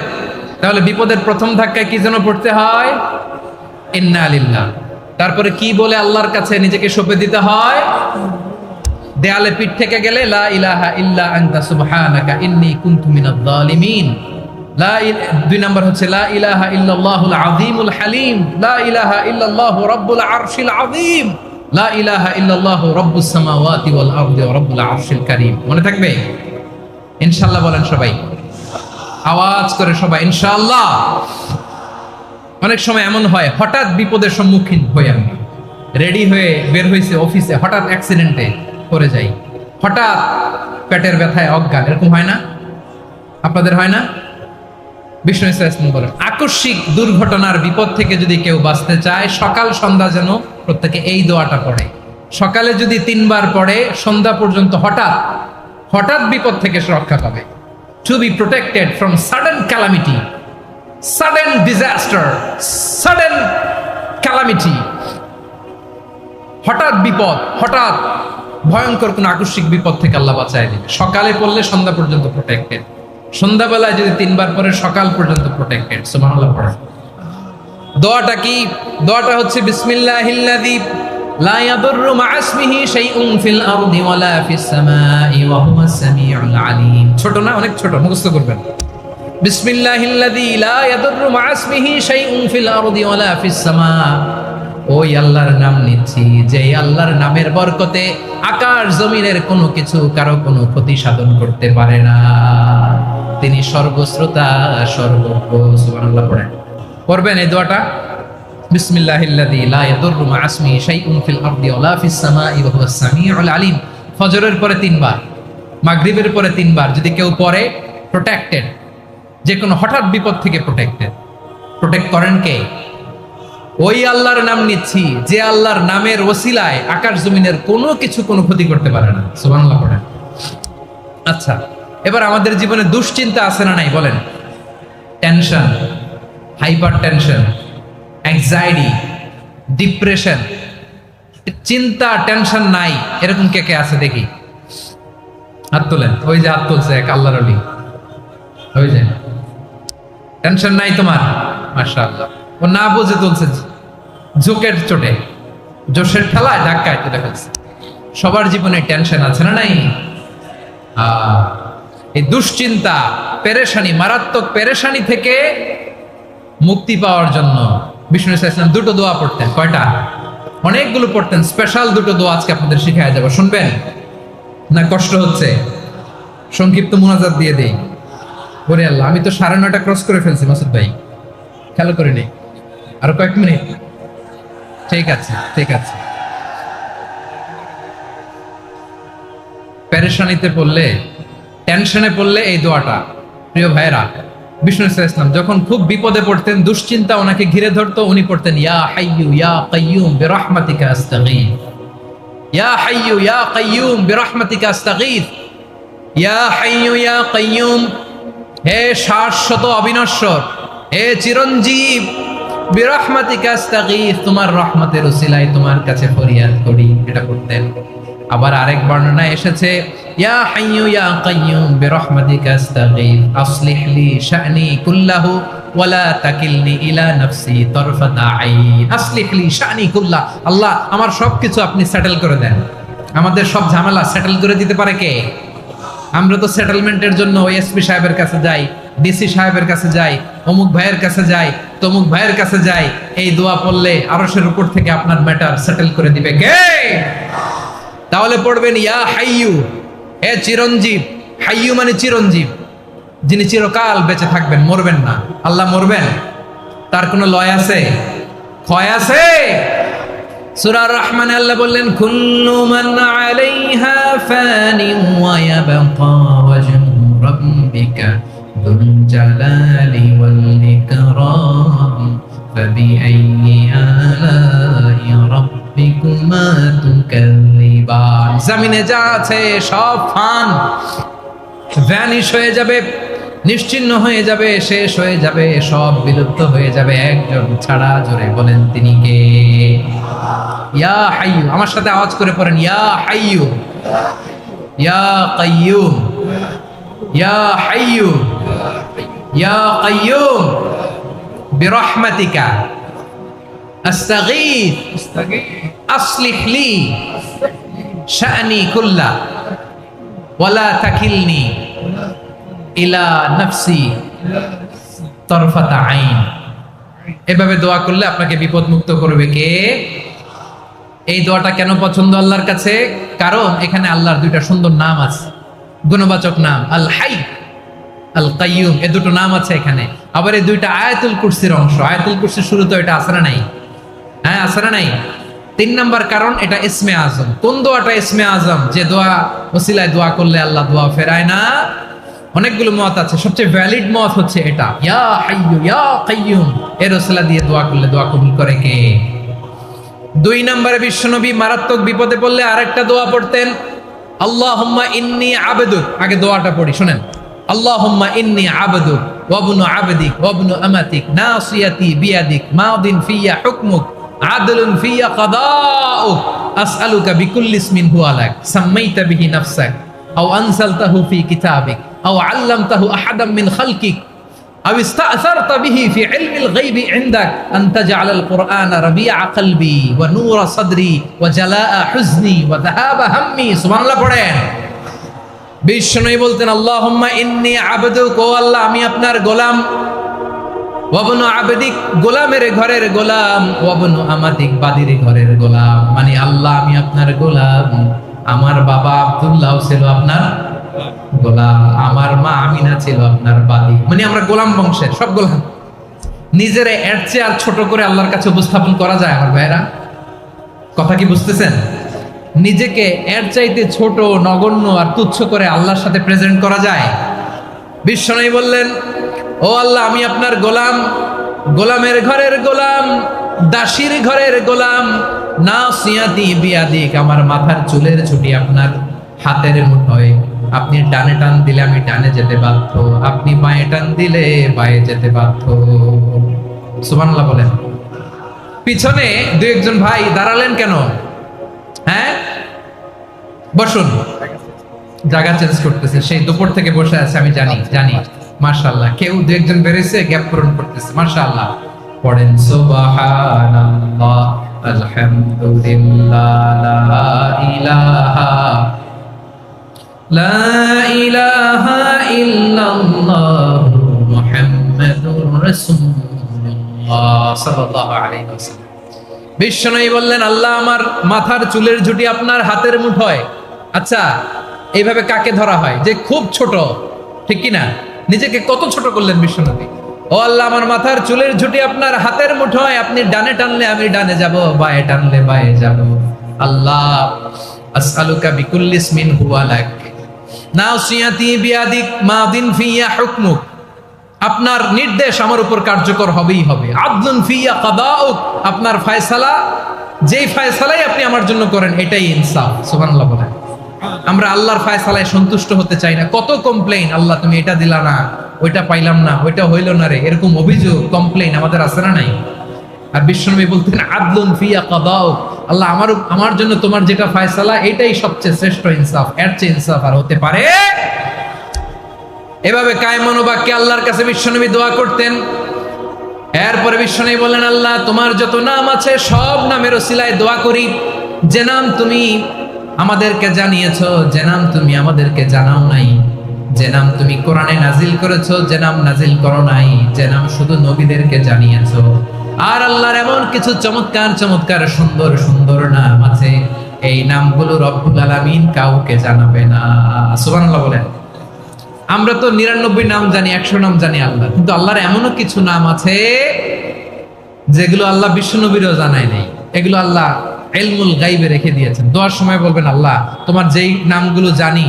তাহলে বিপদের প্রথম ধাক্কায় কি যেন পড়তে হয়? ইন্না লিল্লাহ। তারপরে কি বলে আল্লাহর কাছে নিজেকে সঁপে দিতে হয়? দেয়ালে পিঠ থেকে গেলে, লা ইলাহা ইল্লা আনতা সুবহানাকা ইন্নী কুনতু মিনাজ জালিমিন। 2 নাম্বার হচ্ছে, লা ইলাহা ইল্লাল্লাহুল আযীমুল হালিম, লা ইলাহা ইল্লাল্লাহু রাব্বুল আরশিল আযীম, লা ইলাহা ইল্লাল্লাহু রাব্বুস সামাওয়াতি ওয়াল আরদি ওয়া রাব্বুল আরশিল কারীম। মনে থাকবে? ইনশাআল্লাহ বলেন সবাই, আওয়াজ করে সবাই ইনশাআল্লাহ। অনেক সময় এমন হয়, হঠাৎ বিপদের সম্মুখীন হই আমি, রেডি হয়ে বের হইছে অফিসে, হঠাৎ অ্যাক্সিডেন্টে পড়ে যাই, হঠাৎ পেটের ব্যথায় অজ্ঞান, এরকম হয় না? আপনাদের হয় না? বিষ্ণু ইসলাম বলেন, আকস্মিক দুর্ঘটনার বিপদ থেকে যদি কেউ বাঁচতে চায়, সকাল সন্ধ্যা যেন প্রত্যেকে এই দোয়াটা পড়ে। সকালে যদি 3 বার পড়ে, সন্ধ্যা পর্যন্ত হঠাৎ বিপদ থেকে সে রক্ষা পাবে। To be protected from sudden calamity, sudden disaster, sudden calamity, হঠাৎ বিপদ, হঠাৎ ভয়ঙ্কর কোন আকস্মিক বিপদ থেকে আল্লাহ বাঁচায় দিবে। সকালে পড়লে সন্ধ্যা পর্যন্ত প্রোটেক্টেড, সন্ধ্যাবেলায় যদি 3 বার পরে সকাল পর্যন্ত প্রোটেক্টেড। সুবহানাল্লাহ পড়ে। দোয়াটা কি? দোয়াটা হচ্ছে, বিসমিল্লাহিল্লাযী লা ইয়াদুররু মা ইসমিহি শাইউন ফিল আরদি ওয়ালা ফিস সামাই ওয়া হুয়াস সামিউল আলীম। ছোট না? অনেক ছোট, মুখস্থ করবেন। বিসমিল্লাহিল্লাযী লা ইয়াদুররু মা ইসমিহি শাইউন ফিল আরদি ওয়ালা ফিস সামা। ওই আল্লাহর নাম নিচ্ছি, যে আল্লাহর নামের বরকতে আকাশ জমিনের কোনো কিছু কারো কোনো ক্ষতি সাধন করতে পারে না। তিনি সর্বশ্রোতা, সর্বজ্ঞ। সুবহানাল্লাহ পড়েন। পড়বেন এই দোয়াটা, বিসমিল্লাহিল্লাযী লা ইয়াদুররু মা ইসমিহি শাইউন ফিল আরদি ওয়ালা ফিস সামাই ওয়া হুয়াস সামিউল আলীম। ফজরের পরে 3 বার, মাগরিবের পরে 3 বার যদি কেউ পড়ে, প্রোটেক্টেড, যে কোনো হঠাৎ বিপদ থেকে প্রোটেক্ট করেন কে? ওই আল্লাহর নাম নিচ্ছি, যে আল্লাহর নামের ওসিলায় আকাশ জমিনের কোনো কিছু কোনো ক্ষতি করতে পারে না। সুবহানাল্লাহ পড়েন। আচ্ছা, এবার আমাদের জীবনে দুশ্চিন্তা আছে না নাই বলেন? Tension, hyper tension, anxiety, depression, চিন্তা, টেনশন নাই, এরকম কে কে আছে দেখি? হাত তোলেন। ওই যে হাত তুলছে এক আল্লাহর ওলি, ওই যে। টেনশন নাই তোমার? মাশাআল্লাহ। ও না বুঝে তুলছে, ঝোঁকের চোটে, জোশের ঠেলায় ধাক্কায় তুলে ফেলছে। সবার জীবনে টেনশন আছে না নাই? এই দুশ্চিন্তা, পেরেশানি, মারাত্মক পেরেশানি থেকে মুক্তি পাওয়ার জন্য বিষ্ণু ইসলাম 2টো দোয়া পড়তেন। কয়টা? অনেকগুলো পড়তেন। স্পেশাল 2টো দোয়া আজকে আপনাদের শিখায় যাব, শুনবেন না? কষ্ট হচ্ছে? সংক্ষিপ্ত মুনাজাত দিয়ে দেই। ওরে আল্লাহ, আমি তো 9:30 ক্রস করে ফেলছি মাসুদ ভাই, খেয়াল করে নেই। আরো কয়েক মিনিট? ঠিক আছে, ঠিক আছে। পেরেশানিতে পড়লে, টেনশনে পড়লে এই দোয়াটা, প্রিয় ভাইরা, বিষ্ণু ইসলাম যখন খুব বিপদে পড়তেন, দুশ্চিন্তা ওনাকে ঘিরে ধরতো, উনি পড়তেন ইয়া হাইয়ু ইয়া কাইয়ুম বিরহমাতিকা আস্তাগীথ, ইয়া হাইয়ু ইয়া কাইয়ুম বিরহমাতিকা আস্তাগীথ, ইয়া হাইয়ু ইয়া কাইয়ুম, হে শাশ্বত অবিনশ্বর, হে চিরঞ্জীব, বিরহমাতিকা আস্তাগীথ, তোমার রহমতের উসিলায় তোমার কাছে ফরিয়াদ করি, এটা করতেন। আবার আরেক বর্ণনায় এসেছে ইয়া হাইয়ু ইয়া কাইয়ুম বিরহমাতিকা আস্তাগীথ আসলিহ লি শা'নি কুল্লাহু ওয়ালা তাকিলনি ইলা নাফসি তারফাতা আইন। আসলিহ লি শা'নি কুল্লাহ, আল্লাহ আমার সবকিছু আপনি সেটেল করে দেন। আমাদের সব ঝামেলা সেটেল করে দিতে পারে কে? আমরা তো সেটেলমেন্টের জন্য এসপি সাহেবের কাছে যাই, ডিসি সাহেবের কাছে যাই, অমুক ভাইয়ের কাছে যাই, তমুক ভাইয়ের কাছে যাই। এই দোয়া পড়লে আরশের উপর থেকে আপনার ম্যাটার সেটেল করে দিবে কে? তাহলে পড়বেন ইয়া হাইয়ু, হে চিরঞ্জীব। হাইয়ু মানে চিরঞ্জীব, যিনি চিরকাল বেঁচে থাকবেন, মরবেন না। আল্লাহ মরবেন? তার কোনো লয় আছে? ক্ষয় আছে? সূরা রহমানে আল্লাহ বললেন কুল্লু মান আলাইহা ফানিন ওয়া ইয়াবকা ওয়াজহু রাব্বিকা যুল জালালি ওয়াল ইকরাম ফাবিআইয়ি আলাই রাব্বিকুমা তুকাল্লিবান। জমিনে যা আছে সব ফান, ভ্যানিশ হয়ে যাবে, নিশ্চিহ্ন হয়ে যাবে, শেষ হয়ে যাবে, সব বিলুপ্ত হয়ে যাবে, একজন ছাড়া। জোরে বলেন তিনি কে? ইয়া হাইয়ু, আমার সাথে আওয়াজ করে পড়েন ইয়া হাইয়ু ইয়া কাইয়ুম ইয়া হাইয়ু ইয়া কাইয়ুম বিরহমাতিকা আস্তাগীথ আসলিহ লি শা'নি কুল্লা ওয়ালা তাকিলনি ইলা নাফসি তারফাতা আইন। এভাবে দোয়া করলে আপনাকে বিপদ মুক্ত করবে কে? এই দোয়াটা কেন পছন্দ আল্লাহর কাছে? কারণ এখানে আল্লাহর দুইটা সুন্দর নাম আছে, গুণবাচক নাম, আল হাই, আল কাইয়ুম, এই দুটো নাম আছে এখানে। আবার এই দুইটা আয়াতুল কুরসির অংশ। আয়াতুল কুরসির শুরুতে এটা আছে না নাই? হ্যাঁ, আছে না নাই? 3 নাম্বার কারণ, এটা ইসমে আজম। কোন দোয়াটা ইসমে আজম? যে দোয়া ওসিলায় দোয়া করলে আল্লাহ দোয়া ফেরায় না। অনেকগুলো মত আছে, সবচেয়ে ভ্যালিড মত হচ্ছে এটা, ইয়া হাইয়ু ইয়া কাইয়ুম, এর ওসিলা দিয়ে দোয়া করলে দোয়া কবুল করে কে? 2 নম্বরে বিশ্বনবী মারাত্মক বিপদে পড়লে আরেকটা দোয়া পড়তেন, আল্লাহুম্মা ইন্নী আবদুক। আগে দোয়াটা পড়ি, শুনেন। আল্লাহুম্মা ইন্নী আবদুক ওয়া ইবনু আবদিক ওয়া ইবনু আমাতিক নাসিয়াতি বিয়াদিক মাদিন ফিয়া হুকমুক আদলুন ফিয়া কাদাউক আসআলুকা বিকুল্লি ইসমিন হুয়া লাক সাম্মাইতা বিহি নাফসাক আও আনসালতাহু ফি কিতাবিক আও আল্লামতাহু আহাদাম মিন খালকিক আও ইস্তাআসারতা বিহি ফি ইলমিল গায়বি ইনদাক আন তাজআলাল কুরআনা রাবিআ কলবি ওয়া নূরা সাদরি ওয়া জালাআ হুজনি ওয়া যাহাবা হাম্মি। সুবহানাল্লাহ পড়েন। বিষ্ণুই বলতেন আল্লাহুম্মা ইন্নী আবদুক, ও আল্লাহ আমি আপনার গোলাম, ওয়া ইবনু আবদিক, গোলামের ঘরের গোলাম, ওয়া ইবনু আমাতিক, বাদীর ঘরের গোলাম। মানে আল্লাহ আমি আপনার গোলাম। আমার বাবা আব্দুল্লাহ ছিল আপনার গোলাম, আমার মা আমিনা ছিল আপনার বাদী। মানে আমরা গোলাম বংশের, সব গোলাম। নিজের এর চেয়ে আর ছোট করে আল্লাহর কাছে উপস্থাপন করা যায় আমার ভাইরা? কথা কি বুঝতেছেন? নিজেকে এর চাইতে ছোট, নগণ্য আর তুচ্ছ করে আল্লাহর সাথে প্রেজেন্ট করা যায়? বিশ্বনবী বললেন, ও আল্লাহ আমি আপনার গোলাম, গোলামের ঘরের গোলাম, দাসীর ঘরের গোলাম, নাসিয়াতি বিয়াদিক, আমার মাথার চুলের ছুটি আপনার হাতের মুঠোয়। আপনি ডানে টান দিলে আমি ডানে যেতে বাধ্য, আপনি বাঁয়ে টান দিলে বাঁয়ে যেতে বাধ্য। সুবহানাল্লাহ বলেন। পিছনে 2-1 ভাই দাঁড়ালেন কেন? হ্যাঁ, বসুন। জায়গা চেঞ্জ করতেছে, সেই দুপুর থেকে বসে আছে, আমি জানি। মাশাআল্লাহ, কেউ 2-1 বেরিয়েছে, গ্যাপ পূরণ করতেছে। মাশাআল্লাহ পড়েন সুবহানাল্লাহ আলহামদুলিল্লাহ লা ইলাহা ইল্লাল্লাহ মুহাম্মাদুর রাসূলুল্লাহ সাল্লাল্লাহু আলাইহি ওয়াসাল্লাম। বিশ্বনবী বললেন, আল্লাহ আমার মাথার চুলের ঝুঁটি আপনার হাতের মুঠোয়। আচ্ছা, এইভাবে কাকে ধরা হয়? যে খুব ছোট, ঠিক কি না? নিজেকে কত ছোট করলেন বিশ্বনবী। ও আল্লাহ আমার মাথার চুলের ঝুঁটি আপনার হাতের মুঠোয়, আপনি ডানে টানলে আমি ডানে যাব, বাঁয়ে টানলে বাঁয়ে যাব। আল্লাহ আসআলুকা বিকুল্লি ইসমিন হুয়া লাক, নাসিয়াতি বিয়াদিক মাদিন ফিয়া হুকমুক, আপনার নির্দেশ আমার উপর কার্যকর হবেই হবে। আদলুন ফিয়া কাদাউক, আপনার ফয়সালা, যেই ফয়সালাই আপনি আমার জন্য করেন এটাই ইনসাফ। সুবহানাল্লাহ বলেন। আমরা আল্লাহর ফয়সালায় সন্তুষ্ট হতে চাই না। কত কমপ্লেইন, আল্লাহ তুমি এটা দিলা না, ওইটা পাইলাম না, ওইটা হইল না রে, এরকম অভিযোগ কমপ্লেইন আমাদের আছে না নাই? আর বিশ্বনবী বলতেন আদলুন ফিয়া কাদাউক, আল্লাহ আমার জন্য তোমার যেটা ফয়সালা এটাই সবচেয়ে শ্রেষ্ঠ ইনসাফ, এর চেয়ে ইনসাফ আর হতে পারে? এভাবে কায়মান বাক্যে আল্লাহর কাছে বিশ্বনবী দোয়া করতেন। এরপরে বিশ্বনবী বলেন, আল্লাহ তোমার যত নাম আছে সব নামের ওসিলায় দোয়া করি, যে নাম তুমি আমাদেরকে জানিয়েছো, যে নাম তুমি আমাদেরকে জানাও নাই, যে নাম তুমি কোরআনে নাজিল করেছো, যে নাম নাজিল করো নাই, যে নাম শুধু নবীদেরকে জানিয়েছো। আর আল্লাহর এমন কিছু চমৎকার চমৎকার সুন্দর সুন্দর নাম আছে, এই নামগুলো রব্বুল আলামিন কাউকে জানাবে না। সুবহানাল্লাহ বলেন। আমরা তো 99 নাম জানি, 100 নাম জানি আল্লাহ, কিন্তু আল্লাহর এমনও কিছু নাম আছে যেগুলো আল্লাহ বিশ্বনবীরও জানায় নাই। এগুলো আল্লাহ ইলমুল গায়বে রেখে দিয়েছেন। দোয়ার সময় বলবেন, আল্লাহ তোমার যেই নামগুলো জানি,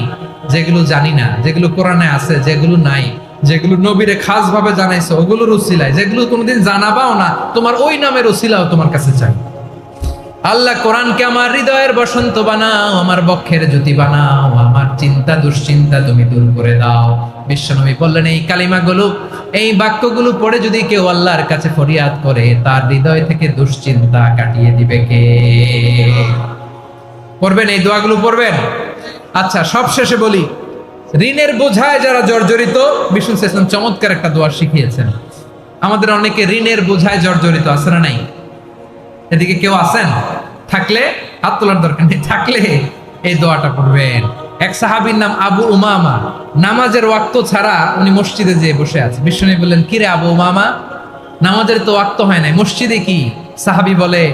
যেগুলো জানি না, যেগুলো কোরআনে আছে, যেগুলো নাই, যেগুলো নবীরে খাস ভাবে জানাইছো ওগুলোর উসিলায়, যেগুলো কোনোদিন জানাবাও না তোমার ওই নামের উসিলাও তোমার কাছে চাই। আল্লাহ কোরআনকে আমার হৃদয়ের বসন্ত বানাও, আমার বক্ষের জ্যোতি বানাও, আমার চিন্তা দুশ্চিন্তা তুমি দূর করে দাও। বিশ্বনবী বললেন, এই কালিমাগুলো, এই বাক্যগুলো পড়ে যদি কেউ আল্লাহর কাছে ফরিয়াদ করে, তার হৃদয় থেকে দুশ্চিন্তা কাটিয়ে দিবে কে? পড়বেন, এই দোয়াগুলো পড়বেন। আচ্ছা, সব শেষে বলি, ঋণের বোঝায় যারা জর্জরিত, বিষ্ণু ইসলাম চমৎকার একটা দোয়া শিখিয়েছেন। আমাদের অনেকে ঋণের বোঝায় জর্জরিত, আছে না নাই? এদিকে কেউ আছেন? থাকলে হাত তোলার দরকার নেই, থাকলে এই দোয়াটা পড়বেন। এক সাহাবীর নাম আবু উমামা, নামাজের ওয়াক্ত ছাড়া উনি মসজিদে যেয়ে বসে আছে। বিষ্ণু বললেন, কি রে আবু উমামা, নামাজের তো ওয়াক্ত হয় নাই, মসজিদে কি? সাহাবী বলে,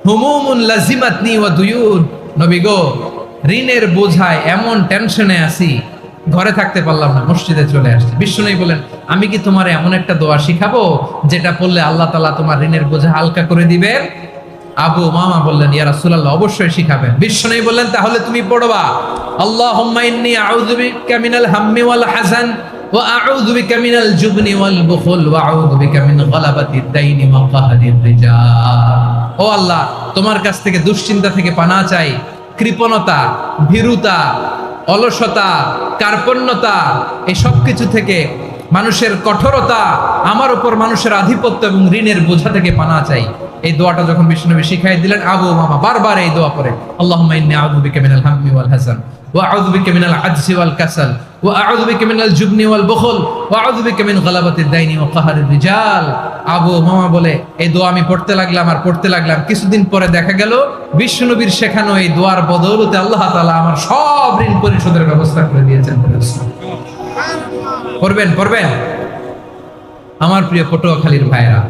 হুমুমুন লাজিমাতনি ওয়া দুয়ুন, নবী গো, ঋণের বোঝায় এমন টেনশনে আছি, ঘরে থাকতে পারলাম না, মসজিদে চলে আসছে। বিশ্বনবী বলেন, আমি কি তোমার এমন একটা দোয়া শিখাবো যেটা পড়লে আল্লাহ তাআলা তোমার ঋণের বোঝা হালকা করে দিবেন? আবু উমামা বললেন, ইয়া রাসূলুল্লাহ, অবশ্যই শিখাবেন। বিশ্বনবী বললেন, তাহলে তুমি পড়বা, আল্লাহুম্মা ইন্নী আউযু বিকা মিনাল হাম্মি ওয়াল হাযান ওয়া আউযু বিকা মিনাল জুবনি ওয়াল বুখল ওয়া আউযু বিকা মিন গালাবাতিদ দাইনি ওয়া কাহরির রিজাল। ও আল্লাহ, তোমার কাছ থেকে দুশ্চিন্তা থেকে পানাহ চাই, কৃপণতা, ভীরুতা, অলসতা, কার্পণ্যতা, এই সব কিছু থেকে, মানুষের কঠোরতা, আমার উপর মানুষের আধিপত্য এবং ঋণের বোঝা থেকে পানাহ চাই। এই দোয়াটা যখন বিশ্বনবী শিখাই দিলেন, আবু উমামা বারবার এই দোয়া পড়ে, আল্লাহুম্মা ইন্নী আউযু বিকা মিনাল হাম্মি ওয়াল হাযান ওয়া আউযু বিকা মিনাল আজজি ওয়াল কাসাল ওয়া আউযু বিকা মিনাল জুবনি ওয়াল বুখল ওয়া আউযু বিকা মিন গালাবাতিদ দাইনি ওয়া কাহরির রিজাল। আবু উমামা বলে, এই দোয়া আমি পড়তে লাগলাম আর পড়তে লাগলাম, কিছুদিন পরে দেখা গেল বিশ্বনবীর শেখানো এই দোয়ার বদৌলতে আল্লাহ তাআলা আমার সব ঋণ পরিশোধের ব্যবস্থা করে দিয়েছেন। পড়বেন, পড়বেন। আমার প্রিয় পটুয়াখালীর ভাইরা,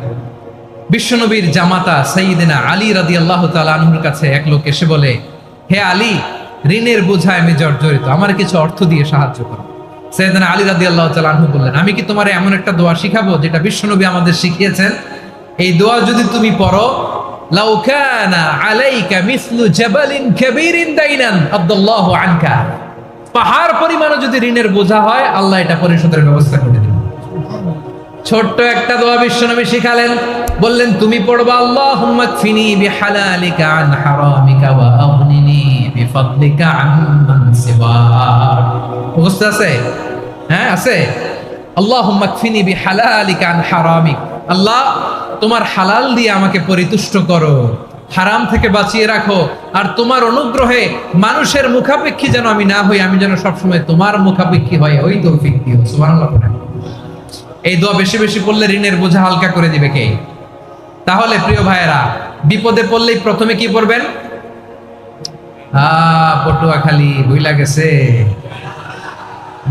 বিশ্বনবীর জামাতা সাইয়্যিদিনা আলী রাদিয়াল্লাহু তাআলা আনহুর কাছে এক লোক এসে বলে, হে আলী, ঋণের বোঝায় আমি জর্জরিত, আমার কিছু অর্থ দিয়ে সাহায্য করো। সাইয়্যিদিনা আলী রাদিয়াল্লাহু তাআলা আনহু বললেন, আমি কি তোমার এমন একটা দোয়া শিখাবো যেটা বিশ্বনবী আমাদের শিখিয়েছেন? এই দোয়া যদি তুমি পড়ো, লাউ কানা আলাইকা মিসলু জাবালিন কাবীরিন দাইনান আদাল্লাহু আনকা, পাহাড় পরিমাণও যদি ঋণের বোঝা হয়, আল্লাহ এটা পরিশোধের ব্যবস্থা করে দিবেন। ছোট্ট একটা দোয়া বিশ্বনবী শিখালেন, বললেন, তুমি পড়বা, আল্লাহুম্মা কফিনি বিহালালিকা আন হারামিকা ওয়া আগনিনি বিফাদলিকা আম্মান সিওয়াক। মুখস্থ আছে? হ্যাঁ, আছে। আল্লাহুম্মা কফিনি বিহালালিকা আন হারামিক, আল্লাহ তোমার হালাল দিয়ে আমাকে পরিতুষ্ট করো, হারাম থেকে বাঁচিয়ে রাখো, আর তোমার অনুগ্রহে মানুষের মুখাপেক্ষী যেন আমি না হই, আমি যেন সবসময় তোমার মুখাপেক্ষী হই, ওই তৌফিক দিও। সুবহানাল্লাহ। এই দোয়া বেশি বেশি পড়লে ঋণের বোঝা হালকা করে দিবে কে? তাহলে প্রিয় ভাইয়েরা, বিপদে পড়লেই প্রথমে কি পড়বেন? পটুয়াখালী ভুইলা গেছে,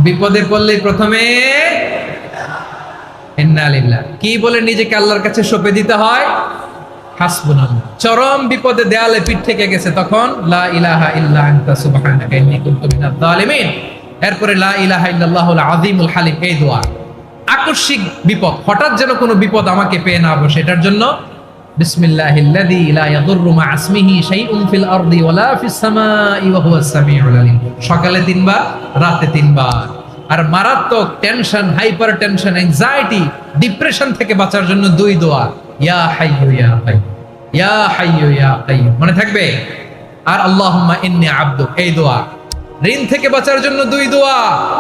বিপদে পড়লেই প্রথমে ইন্না লিল্লাহ কি বলে নিজেকে আল্লাহর কাছে সঁপে দিতে হয়? হাসবুনাল্লাহ। চরম বিপদে দেয়ালে পিঠ থেকে গেছে, তখন লা ইলাহা ইল্লা আনতা সুবহানাকা ইন্নী কুনতু মিনাজ জালিমিন। এরপরে লা ইলাহা ইল্লাল্লাহুল আযীমুল হালিম, এই দোয়া। আকস্মিক বিপদ, হঠাৎ যেন কোনো বিপদ আমাকে পেয়ে না বসে, এটার জন্য বিসমিল্লাহিল্লাযী লা ইয়াদুররু মা ইসমিহি শাইউন ফিল আরদি ওয়ালা ফিস সামাই ওয়া হুয়াস সামিউল আলিম। সকালে 3 বার, রাতে 3 বার। আর মারাত্মক tension, hyper tension, anxiety, depression থেকে বাঁচার জন্য 2 দোয়া, ইয়া হাইয়্যু ইয়া কাইয়্যুম, ইয়া হাইয়্যু ইয়া কাইয়্যুম। মনে থাকবে? আর আল্লাহুম্মা ইন্নী আবদুক, এই দোয়া। ঋণ থেকে বাঁচার জন্য 2 দোয়া,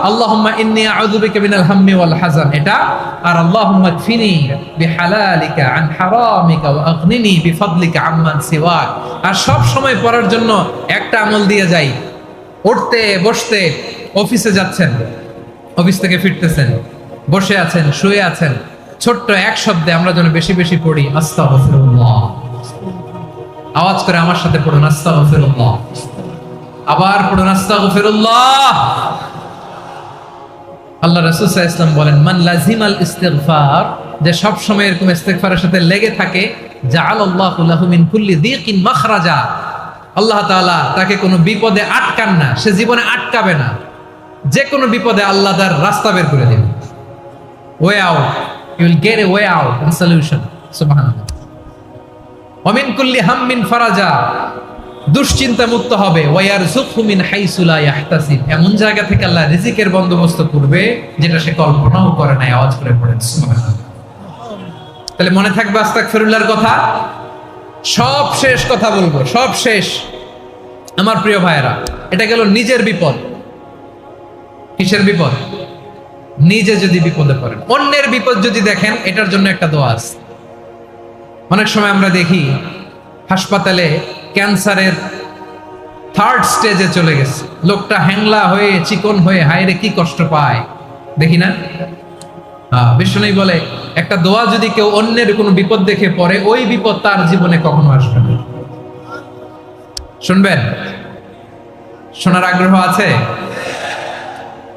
আল্লাহুম্মা ইন্নী আউযু বিকা মিনাল হাম্মি ওয়াল হাযান, এটা। আর আল্লাহুম্মা কফিনি বিহালালিকা আন হারামিকা ওয়া আগনিনি বিফাদলিকা আম্মান সিওয়াক। আর সব সময় পড়ার জন্য একটা আমল দিয়ে যাই, উঠতে বসতে, অফিসে যাচ্ছেন, অফিস থেকে ফিরতেছেন, বসে আছেন, শুয়ে আছেন, ছোট্ট এক শব্দে আমরা যেন বেশি বেশি পড়ি আস্তাগফিরুল্লাহ। আওয়াজ করে আমার সাথে পড়ুন আস্তাগফিরুল্লাহ। আবার পড়ুন আস্তাগফিরুল্লাহ। আল্লাহ রাসূল সাল্লাল্লাহু আলাইহি ওয়াসাল্লাম বলেন, মান লাজিমাল ইস্তিগফার, যে সব সময় এরকম ইস্তিগফারের সাথে লেগে থাকে, জাআলাল্লাহু লাহু মিন কুল্লি যিকিন মাখরাজা, আল্লাহ তাআলা তাকে কোনো বিপদে আটকান না, সে জীবনে আটকাবে না। যে কোনো বিপদে আল্লাহ তার রাস্তা বের করে দিবেন, way out, you will get a way out and solution. সুবহানাল্লাহ। ওয়া মিন কুল্লি হাম্মিন ফারাজা, দুশ্চিন্তা মুক্ত হবে। ওয়ায়ারযুকহু মিন হাইসু লা ইয়াহতাসিব, এমন জায়গা থেকে আল্লাহ রিজিকের বন্দোবস্ত করবে যেটা সে কল্পনাও করে নাই। আওয়াজ করে পড়েন সুবহানাল্লাহ। তাহলে মনে থাকবে আস্তাগফিরুল্লাহর কথা। সব শেষ কথা বলবো, সব শেষ আমার প্রিয় ভাইয়েরা। এটা গেল নিজের বিপদ। কিসের বিপদ? নিজে যদি বিপদে পড়েন। অন্যের বিপদ যদি দেখেন, এটার জন্য একটা দোয়া আছে। অনেক সময় আমরা দেখি হাসপাতালে ক্যান্সারের 3rd স্টেজে চলে গেছে, লোকটা হ্যাংলা হয়ে, চিকন হয়ে, হায়রে কি কষ্ট পায়, দেখি না? বিষ্ণু বলে, একটা দোয়া যদি কেউ অন্যের কোনো বিপদ দেখে পড়ে, ওই বিপদ তার জীবনে কখনো আসবে না। শুনবেন? শোনার আগ্রহ আছে?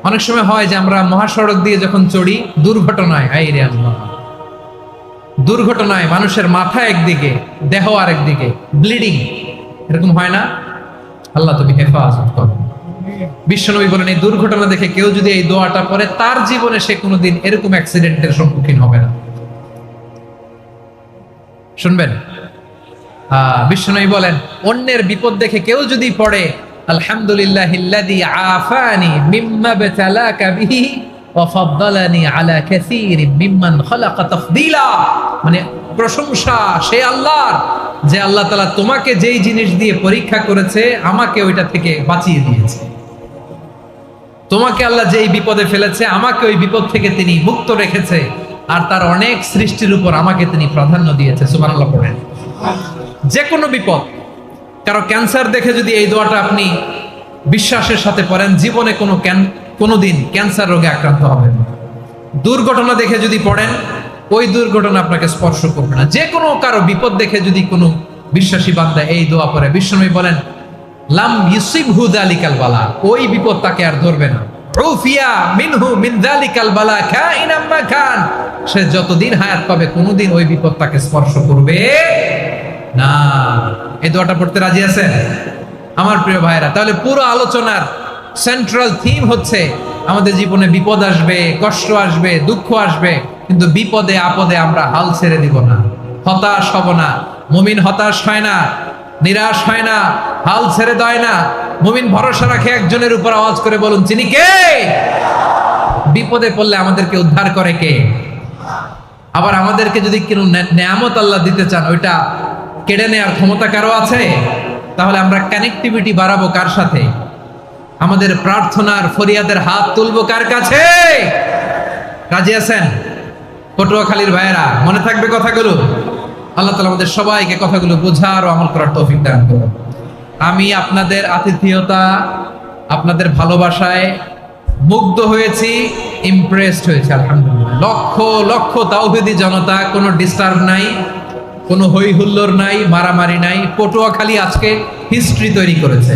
অনেক সময় হয় যে আমরা মহাসড়ক দিয়ে যখন চড়ি, দুর্ঘটনায়, আইরে আল্লাহ, দুর্ঘটনায় মানুষের মাথা একদিকে, দেহ আরেকদিকে, ব্লিডিং, এরকম হয় না? আল্লাহ তুমি হেফাজত করো। বিশ্বনবী বলেন, এই দুর্ঘটনা দেখে কেউ যদি এই দোয়াটা পড়ে, তার জীবনে সে কোনোদিন এরকম অ্যাক্সিডেন্টের সম্মুখীন হবে না। শুনবেন? বিশ্বনবী বলেন, অন্যের বিপদ দেখে কেউ যদি পড়ে, আলহামদুলিল্লাহিল্লাযী আফানি মিম্মা বাতালাকা বিহি ওয়া ফাদ্দালানি আলা কাসীরিম মিম্মান খালাকা তাফদীলা, মানে প্রশংসা সে আল্লাহর, যে আল্লাহ তাআলা তোমাকে যেই জিনিস দিয়ে পরীক্ষা করেছে, আমাকে ওইটা থেকে বাঁচিয়ে দিয়েছে। তোমাকে আল্লাহ যেই বিপদে ফেলেছে, আমাকে ওই বিপদ থেকে তিনি মুক্ত রেখেছে, আর তার অনেক সৃষ্টির উপর আমাকে তিনি প্রাধান্য দিয়েছে। সুবহানাল্লাহ পড়েন। যে কোনো বিপদ, কারো ক্যান্সার দেখে যদি এই দোয়াটা আপনি বিশ্বাসের সাথে পড়েন, জীবনে কোনোদিন ক্যান্সার রোগে আক্রান্ত হবেন না। দুর্ঘটনা দেখে যদি পড়েন, ওই দুর্ঘটনা আপনাকে স্পর্শ করবে না। যে কোনো কারো বিপদ দেখে যদি কোনো বিশ্বাসী বান্দা এই দোয়া পড়ে, বিশ্বনবী বলেন, লাম ইউসিবহু যালিকাল বালা, ওই বিপদ তাকে আর ধরবে না। উফিয়া মিনহু মিন যালিকাল বালা কাইনাম মা কান, সে যতদিন হায়াত পাবে কোনোদিন ওই বিপদ তাকে স্পর্শ করবে না। এই দোয়াটা পড়তে রাজি আছেন আমার প্রিয় ভাইরা? তাহলে পুরো আলোচনার সেন্ট্রাল থিম হচ্ছে, আমাদের জীবনে বিপদ আসবে, কষ্ট আসবে, দুঃখ আসবে, কিন্তু বিপদে আপদে আমরা হাল ছেড়ে দিব না, হতাশ হব না। মুমিন হতাশ হয় না, নিরাশ হয় না, হাল ছেড়ে দেয় না। মুমিন ভরসা রাখে একজনের উপর। আওয়াজ করে বলুন, তিনি কে? বিপদে পড়লে আমাদেরকে উদ্ধার করে কে? আবার আমাদেরকে যদি কোনো নেয়ামত আল্লাহ দিতে চান, ওইটা কেড়ে নেওয়ার ক্ষমতা কারো আছে? তাহলে আমরা কানেক্টিভিটি বাড়াবো কার সাথে? আমাদের প্রার্থনার ফরিয়াদের হাত তুলবো কার কাছে? রাজি আছেন পটুয়াখালীর ভাইয়েরা? মনে থাকবে কথাগুলো? আল্লাহ তাআলা আমাদের সবাইকে কথাগুলো বোঝার ও আমল করার তৌফিক দান করুন। আমি আপনাদের আতিথেয়তা, আপনাদের ভালোবাসায় মুগ্ধ হয়েছি, ইমপ্রেসড হয়েছি। আলহামদুলিল্লাহ। লক্ষ লক্ষ তাওহীদি জনতা, কোনো ডিস্টার্ব নাই, কোনো হই হুল্লোড় নাই, মারামারি নাই। পটুয়াখালী আজকে হিস্ট্রি তৈরি করেছে।